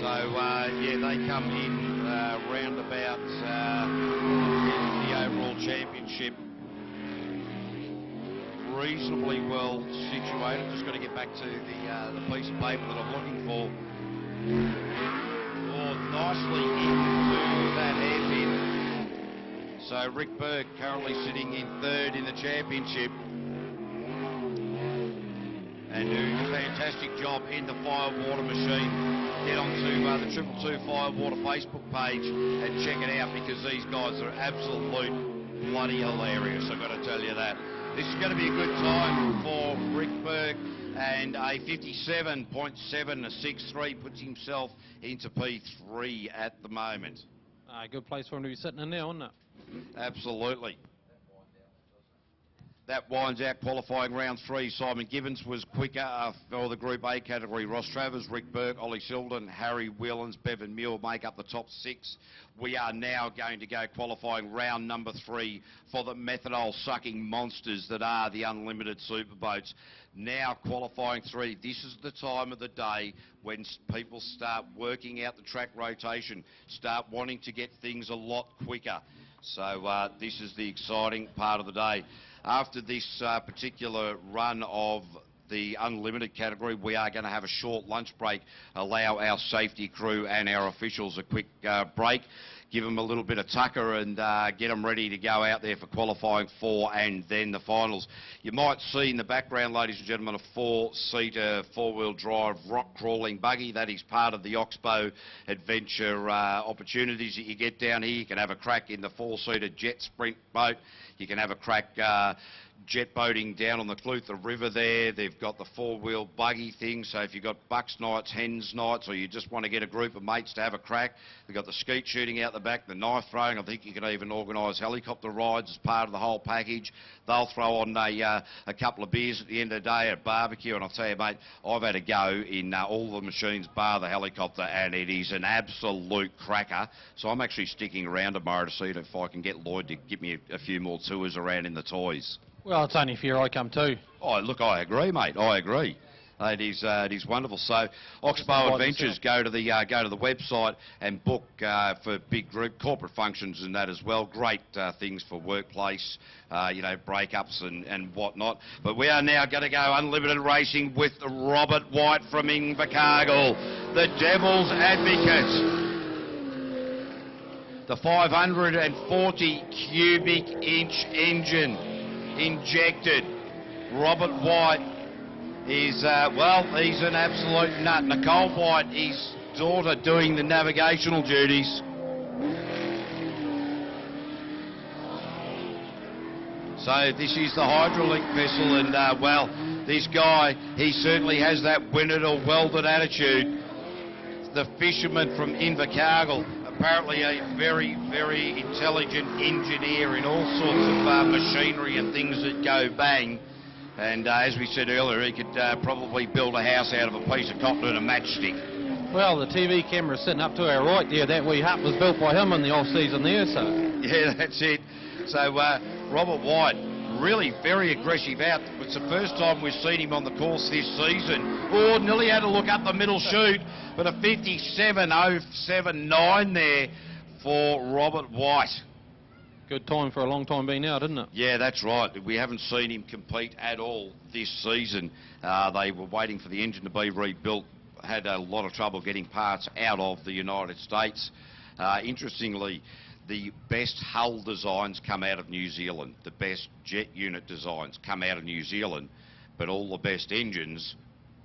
So, yeah, they come in round about the overall championship reasonably well situated. Just got to get back to the piece of paper that I'm looking for. Oh, nicely into that hairpin. So Rick Burke currently sitting in 3rd in the championship. And doing a fantastic job in the Firewater machine. Get onto the 222 Firewater Facebook page and check it out, because these guys are absolute bloody hilarious, I've got to tell you that. This is going to be a good time for Rick Burke, and a 57.763 puts himself into P3 at the moment. Good place for him to be sitting in now, isn't it? Absolutely. That winds out qualifying round 3. Simon Gibbons was quicker for the Group A category. Ross Travers, Rick Burke, Ollie Silden, Harry Whelans, Bevan Muir make up the top 6. We are now going to go qualifying round number 3 for the methanol-sucking monsters that are the unlimited superboats. Now qualifying 3. This is the time of the day when people start working out the track rotation, start wanting to get things a lot quicker. So this is the exciting part of the day. After this particular run of the unlimited category, we are going to have a short lunch break, allow our safety crew and our officials a quick break, give them a little bit of tucker and get them ready to go out there for qualifying 4 and then the finals. You might see in the background, ladies and gentlemen, a 4-seater, 4-wheel drive rock crawling buggy. That is part of the Oxbow adventure opportunities that you get down here. You can have a crack in the 4-seater jet sprint boat. You can have a crack jet boating down on the Clutha River there. They've got the 4-wheel buggy thing, so if you've got bucks nights, hens nights, or you just want to get a group of mates to have a crack, they've got the skeet shooting out the back, the knife throwing. I think you can even organise helicopter rides as part of the whole package. They'll throw on a couple of beers at the end of the day at barbecue, and I'll tell you, mate, I've had a go in all the machines bar the helicopter, and it is an absolute cracker. So I'm actually sticking around tomorrow to see if I can get Lloyd to give me a few more tours around in the toys. Well, it's only fair I come too. Oh, look, I agree, mate. I agree. It is wonderful. So, Oxbow Adventures, go to the website and book for big group corporate functions and that as well. Great things for workplace, you know, breakups and whatnot. But we are now going to go unlimited racing with Robert White from Invercargill, the Devil's Advocate. The 540 cubic inch engine injected. Robert White is, well, he's an absolute nut. Nicole White, his daughter, doing the navigational duties. So this is the hydraulic vessel, and well, this guy, he certainly has that winded or welded attitude. The fisherman from Invercargill, apparently a very, very intelligent engineer in all sorts of machinery and things that go bang. And as we said earlier, he could probably build a house out of a piece of cotton and a matchstick. Well, the TV camera sitting up to our right there, that wee hut was built by him in the off-season there, so... Yeah, that's it. So Robert White, really very aggressive out. It's the first time we've seen him on the course this season. Oh, nearly had to look up the middle chute, but a 57.079 there for Robert White. Good time for a long time being out, isn't it? Yeah, that's right. We haven't seen him compete at all this season. They were waiting for the engine to be rebuilt, had a lot of trouble getting parts out of the United States. Interestingly, the best hull designs come out of New Zealand. The best jet unit designs come out of New Zealand, but all the best engines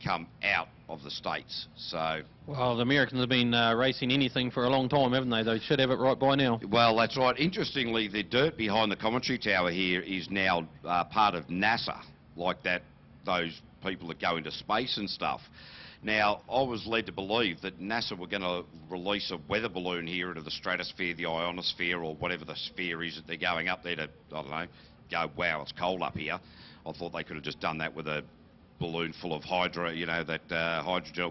come out of the States. So, well, the Americans have been racing anything for a long time, haven't they? They should have it right by now. Well, that's right. Interestingly, the dirt behind the commentary tower here is now part of NASA, like that, those people that go into space and stuff. Now, I was led to believe that NASA were going to release a weather balloon here into the stratosphere, the ionosphere, or whatever the sphere is that they're going up there to, I don't know, go, wow, it's cold up here. I thought they could have just done that with a balloon full of hydrogen or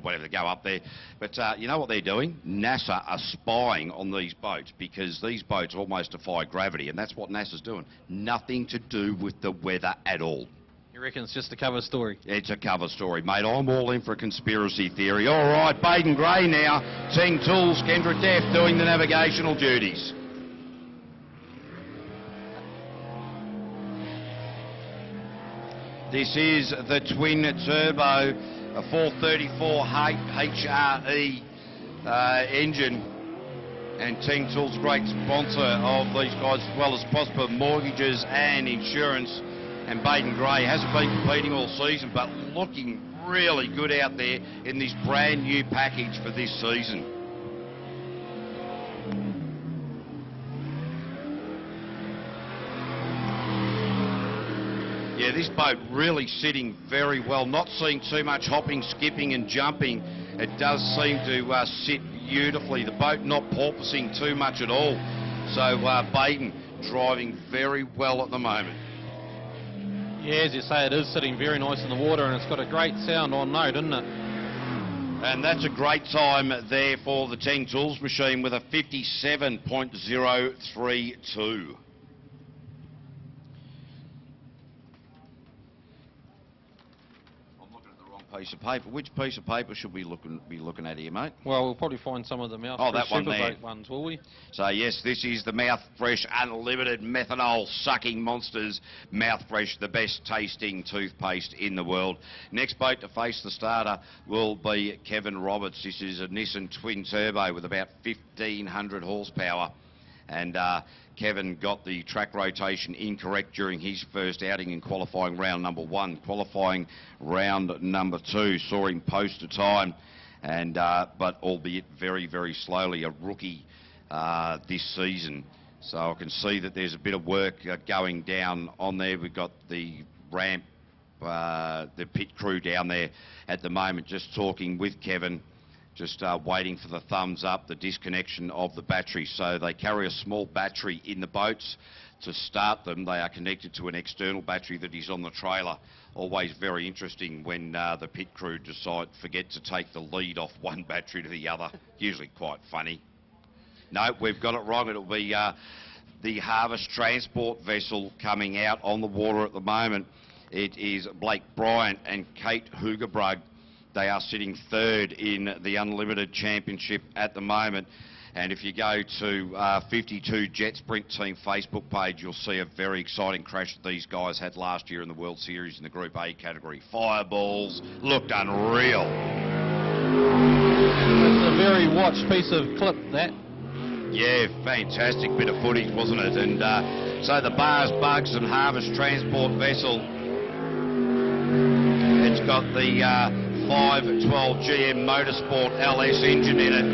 whatever, to go up there. But you know what they're doing? NASA are spying on these boats, because these boats almost defy gravity, and that's what NASA's doing. Nothing to do with the weather at all. You reckon it's just a cover story? It's a cover story, mate. I'm all in for a conspiracy theory. All right, Baden Gray now. Team Tools, Kendra Deff doing the navigational duties. This is the twin turbo, a 434 HRE engine. And Team Tools, great sponsor of these guys, as well as Prosper Mortgages and Insurance. And Baden Gray hasn't been competing all season, but looking really good out there in this brand new package for this season. Yeah, this boat really sitting very well, not seeing too much hopping, skipping and jumping. It does seem to sit beautifully. The boat not porpoising too much at all. So Baden driving very well at the moment. Yeah, as you say, it is sitting very nice in the water, and it's got a great sound on note, isn't it? And that's a great time there for the Team Tools machine with a 57.032. Piece of paper. Which piece of paper should we be looking at here, mate? Well, we'll probably find some of the mouth fresh superboat ones, will we? So yes, this is the Mouth Fresh Unlimited Methanol Sucking Monsters Mouth Fresh, the best tasting toothpaste in the world. Next boat to face the starter will be Kevin Roberts. This is a Nissan twin turbo with about 1,500 horsepower. And Kevin got the track rotation incorrect during his first outing in qualifying round number 1. Qualifying round number 2 saw him post a time, and but albeit very, very slowly, a rookie this season. So I can see that there's a bit of work going down on there. We've got the ramp, the pit crew down there at the moment, just talking with Kevin. Just waiting for the thumbs up, the disconnection of the battery. So they carry a small battery in the boats. To start them, they are connected to an external battery that is on the trailer. Always very interesting when the pit crew forget to take the lead off one battery to the other. Usually quite funny. No, we've got it wrong. It'll be the Harvest Transport vessel coming out on the water at the moment. It is Blake Bryant and Kate Hoogerbrug. They are sitting third in the Unlimited Championship at the moment. And if you go to 52 Jetsprint Team Facebook page, you'll see a very exciting crash that these guys had last year in the World Series in the Group A category. Fireballs looked unreal. It's a very watched piece of clip, that. Yeah, fantastic bit of footage, wasn't it? And so the Bars, Bugs and Harvest Transport vessel, it's got the 512 GM Motorsport LS engine in it.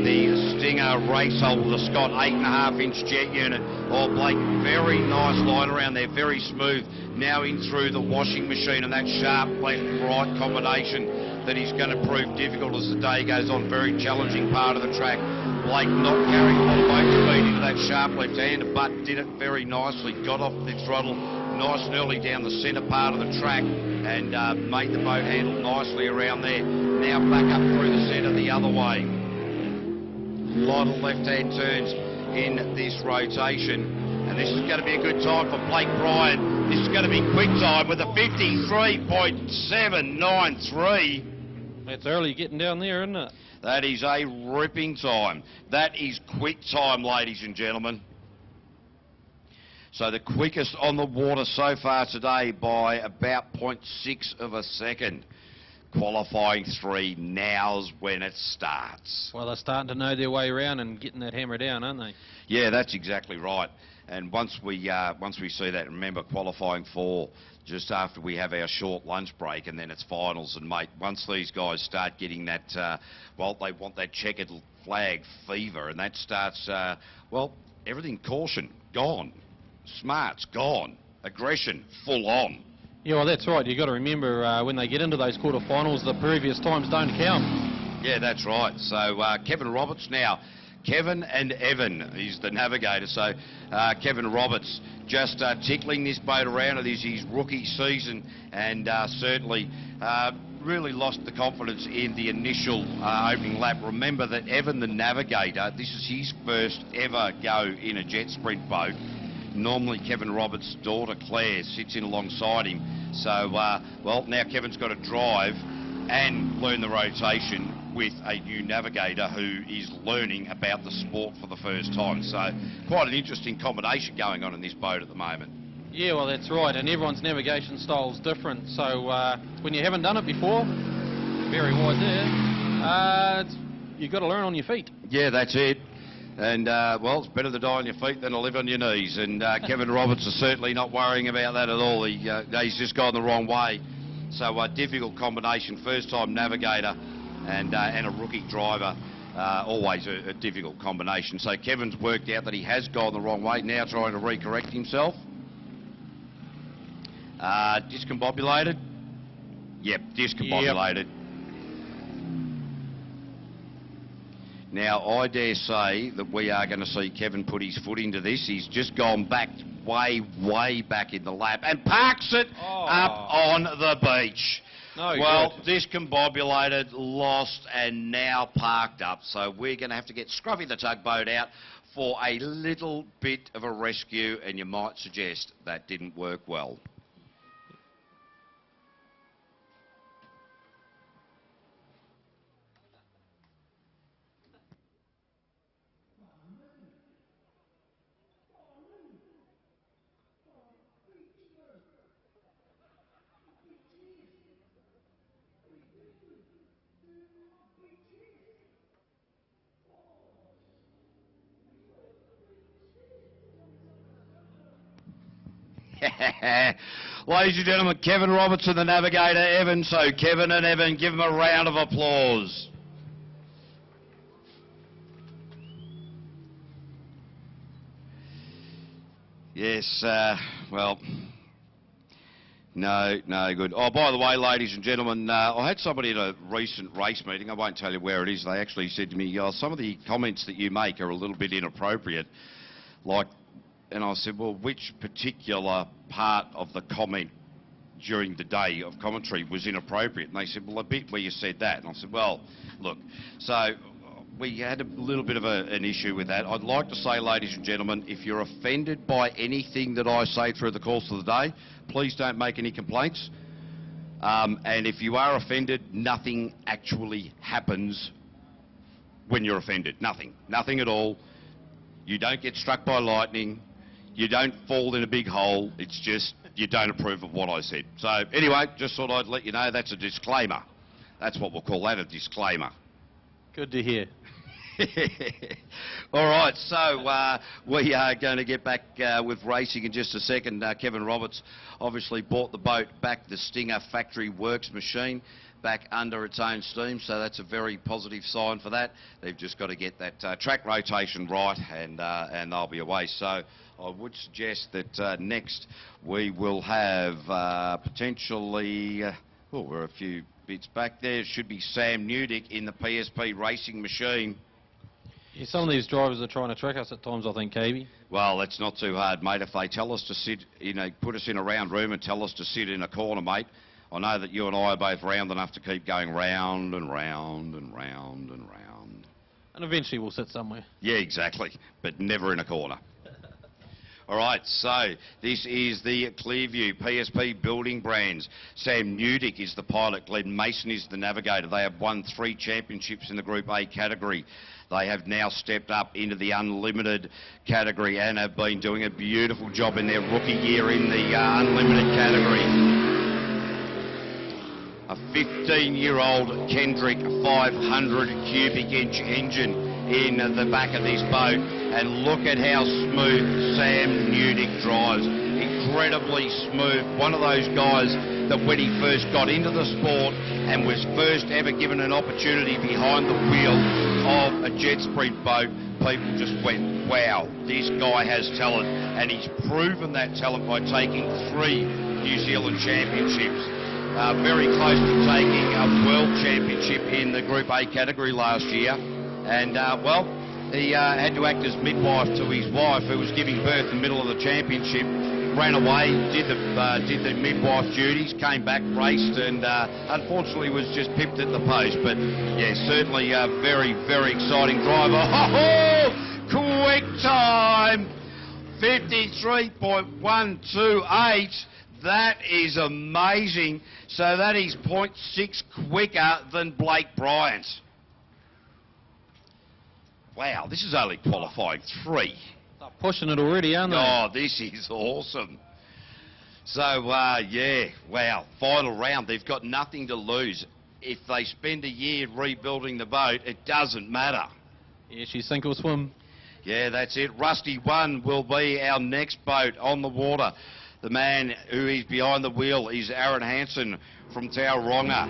The Stinger race hole with a Scott 8.5-inch jet unit. Oh, Blake, very nice line around there, very smooth. Now in through the washing machine, and that sharp left right combination that is going to prove difficult as the day goes on. Very challenging part of the track. Blake not carrying a lot of boat speed into that sharp left-hander, but did it very nicely. Got off the throttle nice and early down the centre part of the track and made the boat handle nicely around there. Now back up through the centre the other way. A lot of left-hand turns in this rotation. And this is going to be a good time for Blake Bryan. This is going to be quick time with a 53.793. That's early getting down there, isn't it? That is a ripping time. That is quick time, ladies and gentlemen. So the quickest on the water so far today by about 0.6 of a second. Qualifying 3, now's when it starts. Well, they're starting to know their way around and getting that hammer down, aren't they? Yeah, that's exactly right. And once we see that, remember, qualifying 4, just after we have our short lunch break, and then it's finals. And, mate, once these guys start getting that, well, they want that checkered flag fever, and that starts, well, everything caution, gone. Smarts, gone. Aggression, full on. Yeah, well, that's right. You've got to remember when they get into those quarterfinals, the previous times don't count. Yeah, that's right. So Kevin Roberts now. Kevin and Evan is the navigator. So Kevin Roberts just tickling this boat around. It is his rookie season, and certainly really lost the confidence in the initial opening lap. Remember that Evan, the navigator, this is his first ever go in a jet sprint boat. Normally Kevin Roberts' daughter Claire sits in alongside him. So, well, now Kevin's got to drive and learn the rotation with a new navigator who is learning about the sport for the first time. So quite an interesting combination going on in this boat at the moment. Yeah, well, that's right, and everyone's navigation style is different. So when you haven't done it before, very wide there, you've got to learn on your feet. Yeah, that's it. And, well, it's better to die on your feet than to live on your knees. And Kevin Roberts is certainly not worrying about that at all. He's just gone the wrong way. So a difficult combination, first-time navigator and a rookie driver. Always a difficult combination. So Kevin's worked out that he has gone the wrong way, now trying to recorrect himself. Discombobulated? Yep, discombobulated. Yep. Now, I dare say that we are going to see Kevin put his foot into this. He's just gone back, way back in the lap and parks it up on the beach. No, well, good. Discombobulated, lost, and now parked up. So we're going to have to get Scruffy the tugboat out for a little bit of a rescue, and you might suggest that didn't work well. Ladies and gentlemen, Kevin Robertson, the navigator, Evan. So Kevin and Evan, give them a round of applause. Yes, well, no, good. Oh, by the way, ladies and gentlemen, I had somebody at a recent race meeting, I won't tell you where it is, they actually said to me, some of the comments that you make are a little bit inappropriate. And I said, well, which particular part of the comment during the day of commentary was inappropriate? And they said, well, a bit where you said that. And I said, well, look, so we had a little bit of an issue with that. I'd like to say, ladies and gentlemen, if you're offended by anything that I say through the course of the day, please don't make any complaints. And if you are offended, nothing actually happens when you're offended. Nothing at all. You don't get struck by lightning. You don't fall in a big hole. It's just you don't approve of what I said. So anyway, just thought I'd let you know that's a disclaimer. That's what we'll call that, a disclaimer. Good to hear. All right, so we are going to get back with racing in just a second. Kevin Roberts obviously bought the boat back, the Stinger Factory Works machine. back under its own steam, so that's a very positive sign for that. They've just got to get that track rotation right, and they'll be away. So I would suggest that next we will have potentially, we're a few bits back there. It should be Sam Newdick in the PSP racing machine. Yeah, some of these drivers are trying to trick us at times, I think, KB. Well, that's not too hard, mate. If they tell us to sit, put us in a round room and tell us to sit in a corner, mate, I know that you and I are both round enough to keep going round and round and round and round. And eventually we'll sit somewhere. Yeah, exactly, but never in a corner. All right, so this is the Clearview PSP building brands. Sam Newdick is the pilot, Glenn Mason is the navigator. They have won 3 championships in the Group A category. They have now stepped up into the unlimited category and have been doing a beautiful job in their rookie year in the unlimited category. A 15-year-old Kendrick 500 cubic inch engine in the back of this boat, and look at how smooth Sam Newdick drives. Incredibly smooth. One of those guys that when he first got into the sport and was first ever given an opportunity behind the wheel of a jet sprint boat, people just went, wow, this guy has talent, and he's proven that talent by taking 3 New Zealand championships. Very close to taking a world championship in the Group A category last year. And, well, he had to act as midwife to his wife, who was giving birth in the middle of the championship, ran away, did the midwife duties, came back, raced, and unfortunately was just pipped at the post. But, yeah, certainly a very, very exciting driver. Oh, quick time! 53.128. That is amazing. So that is 0.6 quicker than Blake Bryant. Wow, this is only qualifying 3. They're pushing it already, aren't they? Oh, this is awesome. So, yeah, wow, final round. They've got nothing to lose. If they spend a year rebuilding the boat, it doesn't matter. Yeah, she's sink or swim. Yeah, that's it. Rusty 1 will be our next boat on the water. The man who is behind the wheel is Aaron Hansen from Tauranga.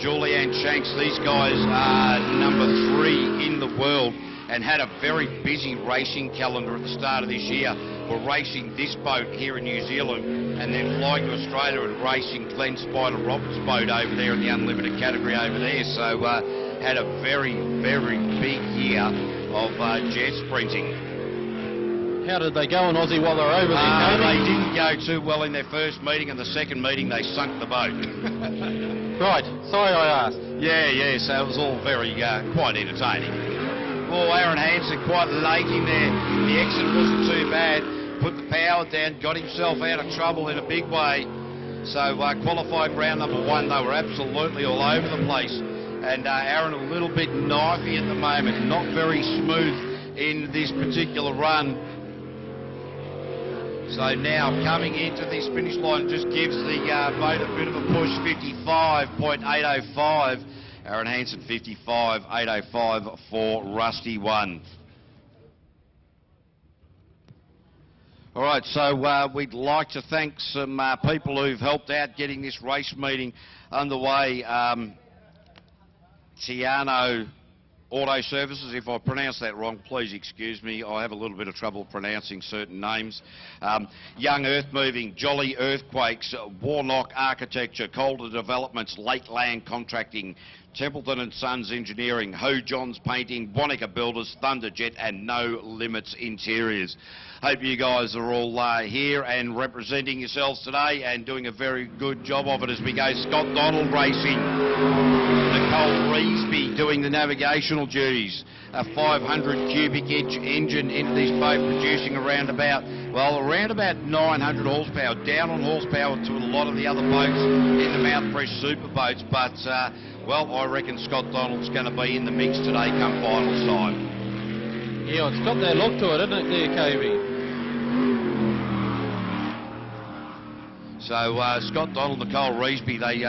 Julianne Shanks, these guys are number 3 in the world and had a very busy racing calendar at the start of this year. We're racing this boat here in New Zealand and then flying to Australia and racing Glenn Spider Roberts' boat over there in the unlimited category over there. So had a very, very big year of jet sprinting. How did they go in Aussie while they were over there? They didn't go too well in their first meeting, and the second meeting they sunk the boat. Right, sorry I asked. Yeah, so it was all very quite entertaining. Well, Aaron Hansen quite late in there. The exit wasn't too bad. Put the power down, got himself out of trouble in a big way. So qualifying round number 1, they were absolutely all over the place. And Aaron a little bit knifey at the moment, not very smooth in this particular run. So now coming into this finish line just gives the boat a bit of a push, 55.805. Aaron Hansen 55.805 for Rusty 1. All right, so we'd like to thank some people who've helped out getting this race meeting underway. Tiano Auto Services, if I pronounce that wrong, please excuse me. I have a little bit of trouble pronouncing certain names. Young Earth Moving, Jolly Earthquakes, Warnock Architecture, Calder Developments, Lakeland Contracting, Templeton and Sons Engineering, Ho Johns Painting, Wanaka Builders, Thunderjet and No Limits Interiors. Hope you guys are all here and representing yourselves today and doing a very good job of it as we go. Scott Donald Racing, Nicole Reesby doing the navigational duties, a 500 cubic inch engine into this boat producing around about 900 horsepower, down on horsepower to a lot of the other boats in the Mountfresh super boats, but well, I reckon Scott Donald's going to be in the mix today come finals time. Yeah, it's got that look to it, isn't it there, KB? So Scott Donald, Nicole Reesby, they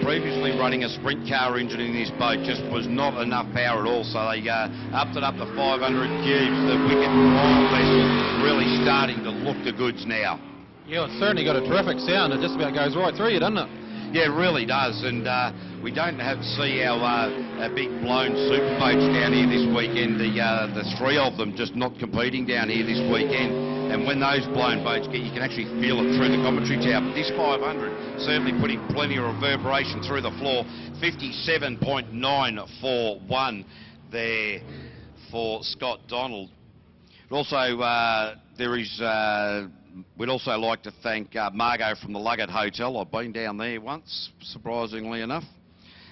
previously running a sprint car engine in this boat, just was not enough power at all, so they upped it up to 500 cubes. The wicket royal vessel really starting to look the goods now. Yeah, it's certainly got a terrific sound. It just about goes right through you, doesn't it? Yeah, it really does, and we don't see our big blown super boats down here this weekend. The three of them just not competing down here this weekend, and when those blown boats get, you can actually feel it through the commentary tower. But this 500 certainly putting plenty of reverberation through the floor. 57.941 there for Scott Donald. Also, we'd also like to thank Margot from the Luggett Hotel. I've been down there once, surprisingly enough.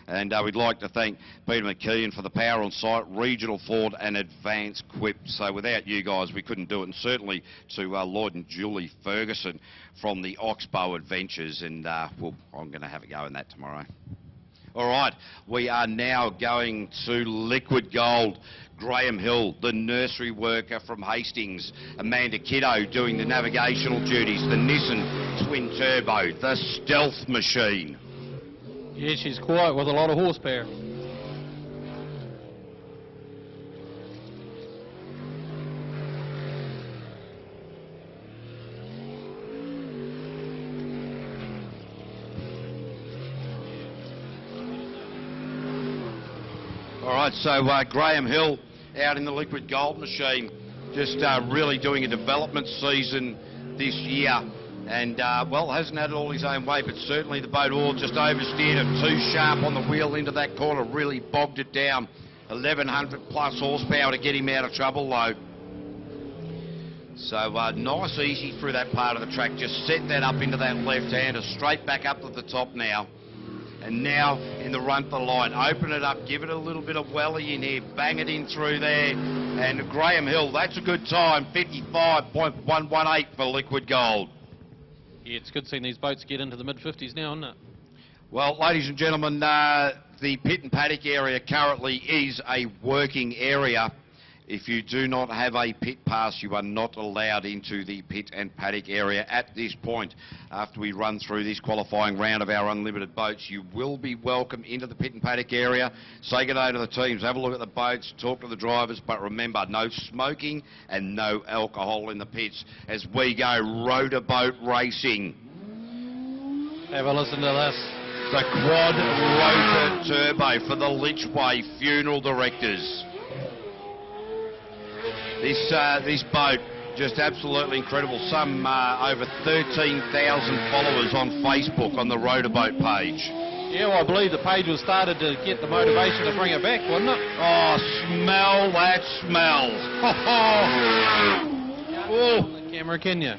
And we'd like to thank Peter McKeon for the power on site, Regional Ford and Advance Quip. So without you guys, we couldn't do it. And certainly to Lloyd and Julie Ferguson from the Oxbow Adventures. And I'm going to have a go in that tomorrow. All right, we are now going to Liquid Gold. Graham Hill, the nursery worker from Hastings. Amanda Kiddo doing the navigational duties. The Nissan Twin Turbo, the stealth machine. Yeah, she's quiet with a lot of horsepower. All right, so Graham Hill out in the Liquid Gold machine, just really doing a development season this year. And, well, hasn't had it all his own way, but certainly the boat all just oversteered it too sharp on the wheel into that corner, really bogged it down. 1,100 plus horsepower to get him out of trouble, though. So nice, easy through that part of the track. Just set that up into that left-hander, straight back up to the top now. And now in the run for the line, open it up, give it a little bit of welly in here, bang it in through there. And Graham Hill, that's a good time, 55.118 for Liquid Gold. Yeah, it's good seeing these boats get into the mid-50s now, isn't it? Well, ladies and gentlemen, the pit and paddock area currently is a working area. If you do not have a pit pass, you are not allowed into the pit and paddock area at this point. After we run through this qualifying round of our unlimited boats, you will be welcome into the pit and paddock area. Say good day to the teams, have a look at the boats, talk to the drivers, but remember, no smoking and no alcohol in the pits as we go rotor boat racing. Have a listen to this. The quad rotor turbo for the Litchway Funeral Directors. This boat, just absolutely incredible. Some over 13,000 followers on Facebook on the Rotorboat page. Yeah, well, I believe the page was started to get the motivation to bring it back, wasn't it? Oh, smell that smell. Oh. The camera, can you?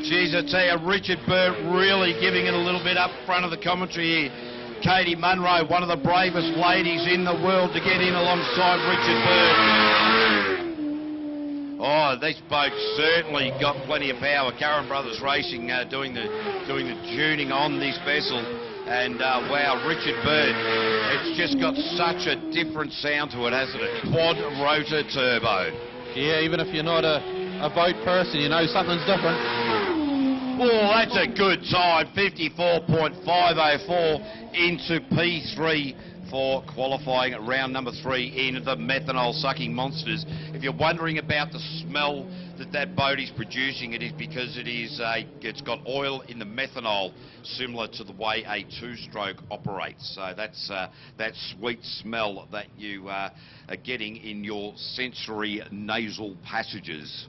Geez, I tell you, Richard Burt really giving it a little bit up front of the commentary here. Katie Munro, one of the bravest ladies in the world to get in alongside Richard Burt. Oh, this boat certainly got plenty of power. Curran Brothers Racing doing the tuning on this vessel. And wow, Richard Burt, it's just got such a different sound to it, hasn't it? Quad rotor turbo. Yeah, even if you're not a boat person, you know something's different. Oh, that's a good time. 54.504 into P3 for qualifying at round number 3 in the methanol sucking monsters. If you're wondering about the smell that boat is producing, it is because it's got oil in the methanol, similar to the way a two-stroke operates. So that's that sweet smell that you are getting in your sensory nasal passages.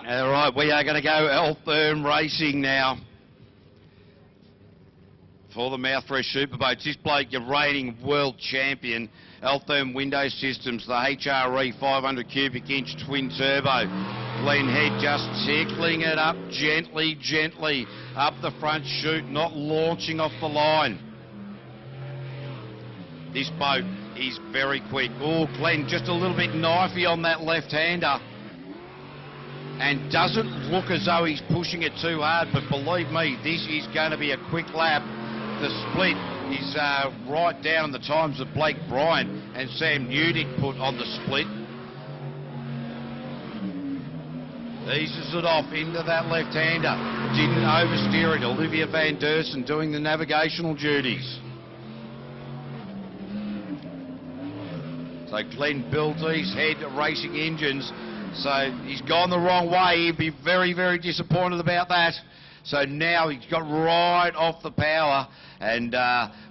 All right, we are going to go Altherm Racing now for the Mouthfresh Superboats. This bloke, your reigning world champion, Altherm Window Systems, the HRE 500 cubic inch twin turbo. Glenn Head just tickling it up gently, gently up the front chute, not launching off the line. This boat is very quick. Oh, Glenn just a little bit knifey on that left-hander. And doesn't look as though he's pushing it too hard, but believe me, this is going to be a quick lap. The split is right down in the times that Blake Bryant and Sam Newdick put on the split. Eases it off into that left-hander. Didn't oversteer it. Olivia Van Dersen doing the navigational duties. So Glenn builds these head racing engines. So he's gone the wrong way. He'd be very, very disappointed about that. So now he's got right off the power, and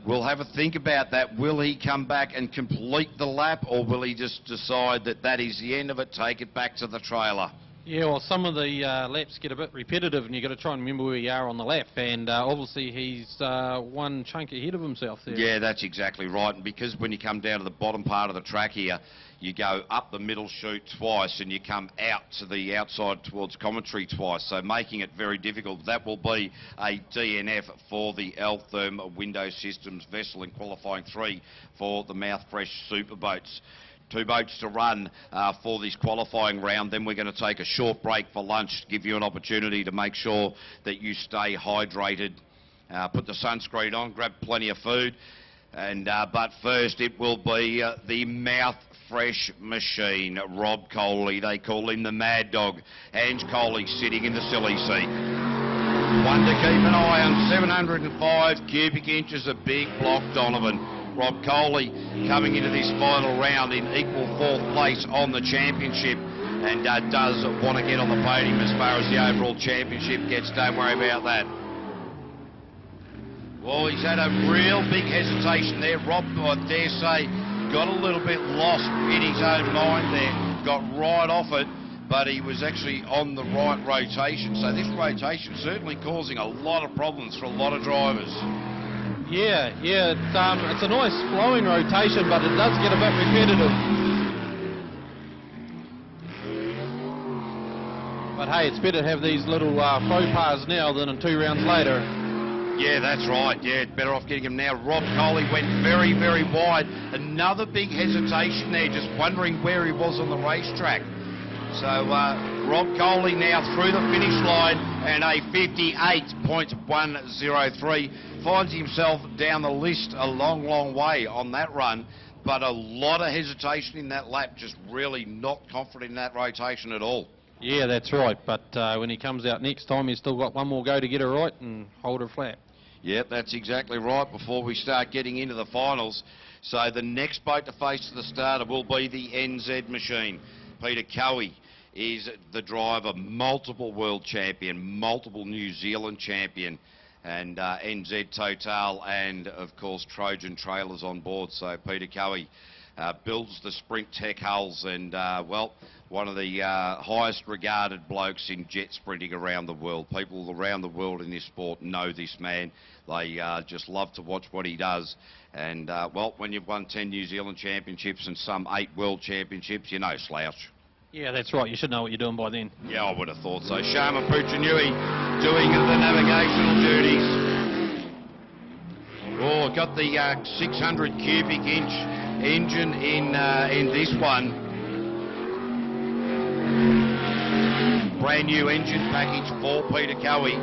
we'll have a think about that. Will he come back and complete the lap, or will he just decide that that is the end of it, take it back to the trailer? Yeah, well, some of the laps get a bit repetitive, and you've got to try and remember where you are on the lap. And obviously, he's one chunk ahead of himself there. Yeah, that's exactly right. And because when you come down to the bottom part of the track here, you go up the middle chute twice, and you come out to the outside towards commentary twice, so making it very difficult. That will be a DNF for the Altherm Window Systems vessel in qualifying 3 for the Mouthfresh Super Boats. 2 boats to run for this qualifying round. Then we're going to take a short break for lunch to give you an opportunity to make sure that you stay hydrated. Put the sunscreen on, grab plenty of food. And but first it will be the Mouthfresh machine. Rob Coley, they call him the Mad Dog. Ange Coley sitting in the silly seat. One to keep an eye on, 705 cubic inches of big block Donovan. Rob Coley coming into this final round in equal 4th place on the championship, and does want to get on the podium as far as the overall championship gets. Don't worry about that. Well, he's had a real big hesitation there. Rob, I dare say, got a little bit lost in his own mind there. Got right off it, but he was actually on the right rotation. So this rotation certainly causing a lot of problems for a lot of drivers. Yeah, it's a nice flowing rotation, but it does get a bit repetitive. But hey, it's better to have these little faux pas now than in 2 rounds later. Yeah, that's right. Yeah, better off getting him now. Rob Coley went very, very wide. Another big hesitation there, just wondering where he was on the racetrack. So Rob Coley now through the finish line, and a 58.103. Finds himself down the list a long, long way on that run, but a lot of hesitation in that lap, just really not confident in that rotation at all. Yeah, that's right, but when he comes out next time, he's still got one more go to get her right and hold her flat. Yep, that's exactly right before we start getting into the finals. So the next boat to face to the starter will be the NZ machine. Peter Cowie is the driver, multiple world champion, multiple New Zealand champion, and NZ Total and, of course, Trojan trailers on board. So Peter Cowie builds the Sprint Tech hulls, and, well, one of the highest regarded blokes in jet sprinting around the world. People around the world in this sport know this man. They just love to watch what he does. And, well, when you've won 10 New Zealand championships and some 8 world championships, you know slouch. Yeah, that's right. You should know what you're doing by then. Yeah, I would have thought so. Sharma Puchanui doing the navigational duties. Oh, got the 600 cubic inch engine in this one. Brand new engine package for Peter Cowie.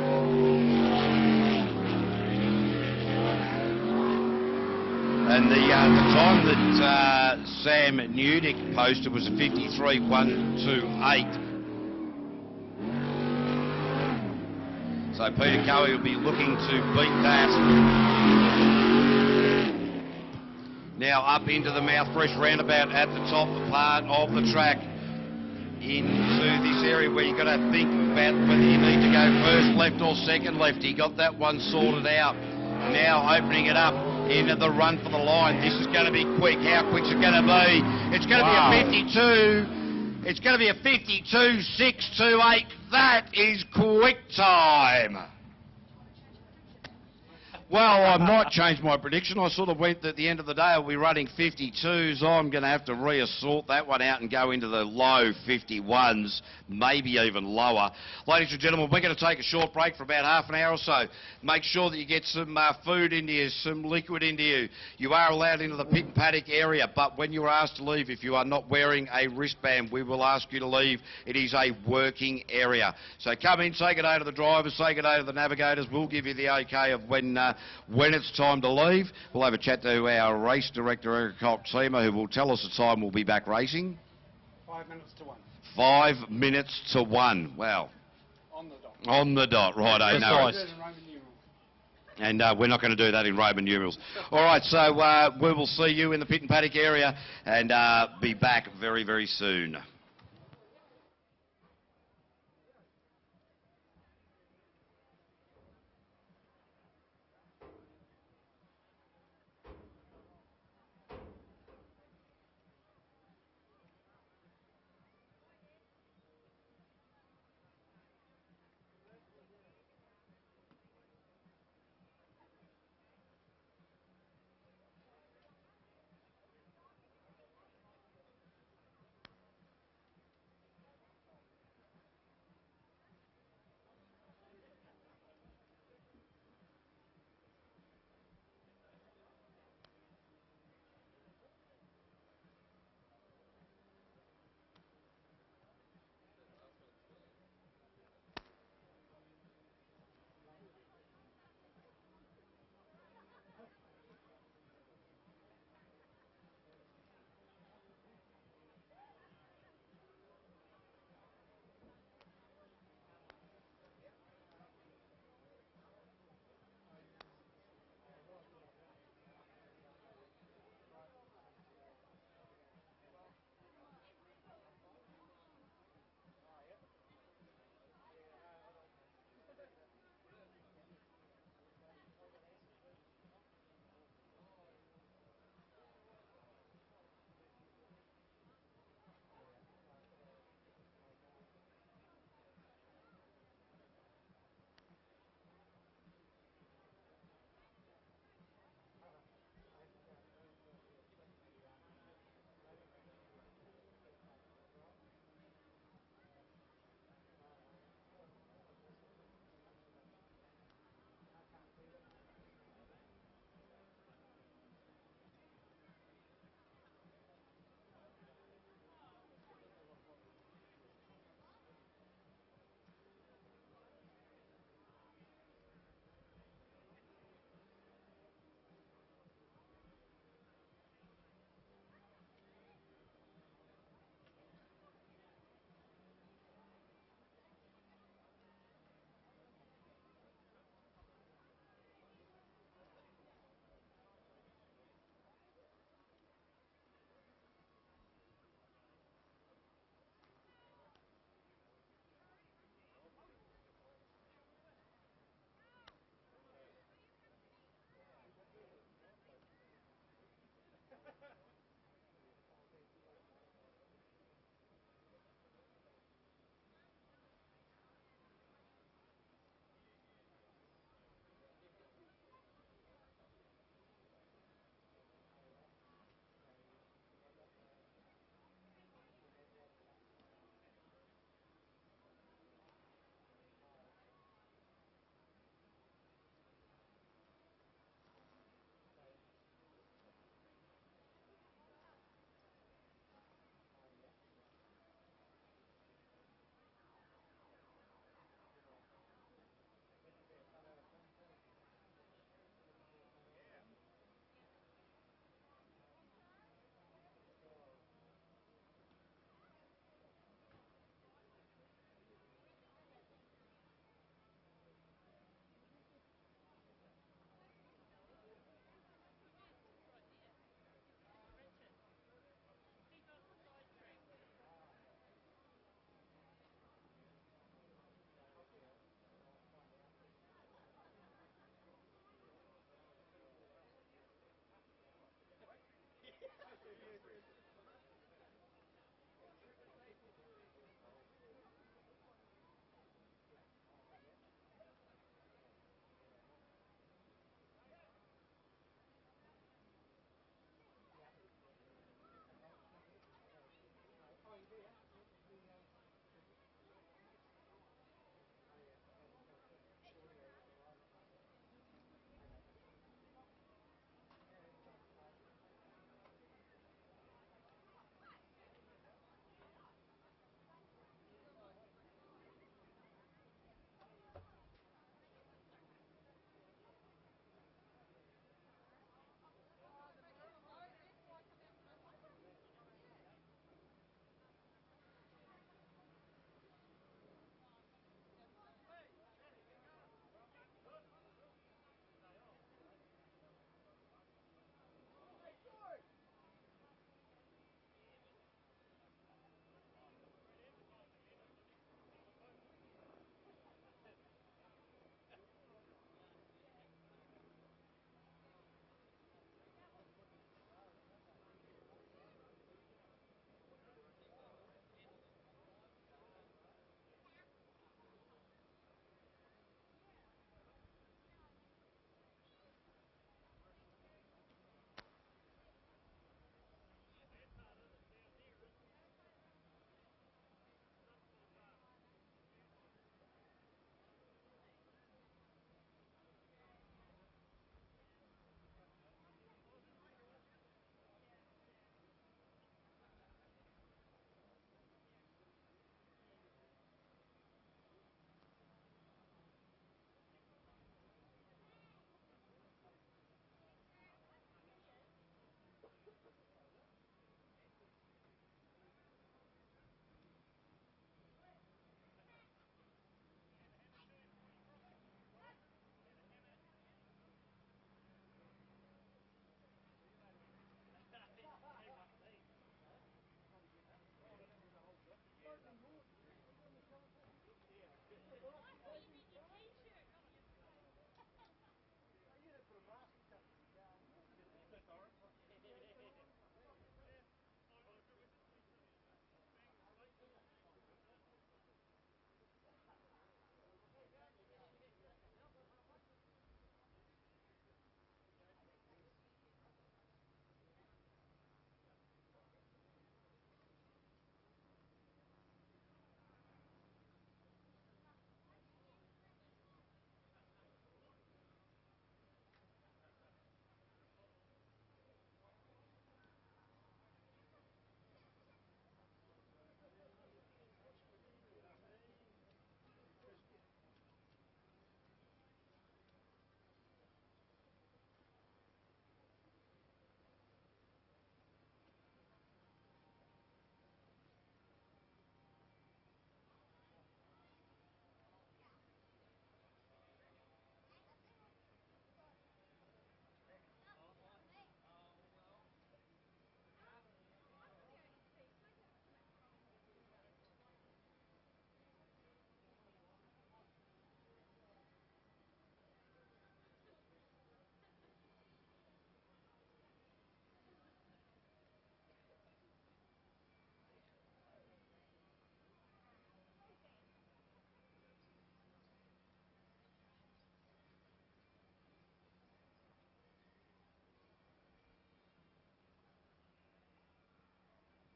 And the time that Sam Newdick posted was a 53.128. So Peter Cowie will be looking to beat that. Now up into the Mouthfresh roundabout at the top part of the track, into this area where you've got to think about whether you need to go first left or second left. He got that one sorted out. Now opening it up into the run for the line. This is going to be quick. How quick's it going to be? It's going to be a 52. It's going to be a 52.628. That is quick time. Well, I might change my prediction. I sort of went at the end of the day, I'll be running 52s. I'm going to have to reassort that one out and go into the low 51s, maybe even lower. Ladies and gentlemen, we're going to take a short break for about half an hour or so. Make sure that you get some food into you, some liquid into you. You are allowed into the pit and paddock area, but when you are asked to leave, if you are not wearing a wristband, we will ask you to leave. It is a working area. So come in, say good day to the drivers, say good day to the navigators. We'll give you the okay of when it's time to leave. We'll have a chat to our race director, Eric Coxema, who will tell us the time we'll be back racing. 5 minutes to 1. 5 minutes to 1. Wow. On the dot. On the dot, right, I know. Precise. And we're not going to do that in Roman numerals. All right, so we will see you in the pit and paddock area and be back very, very soon.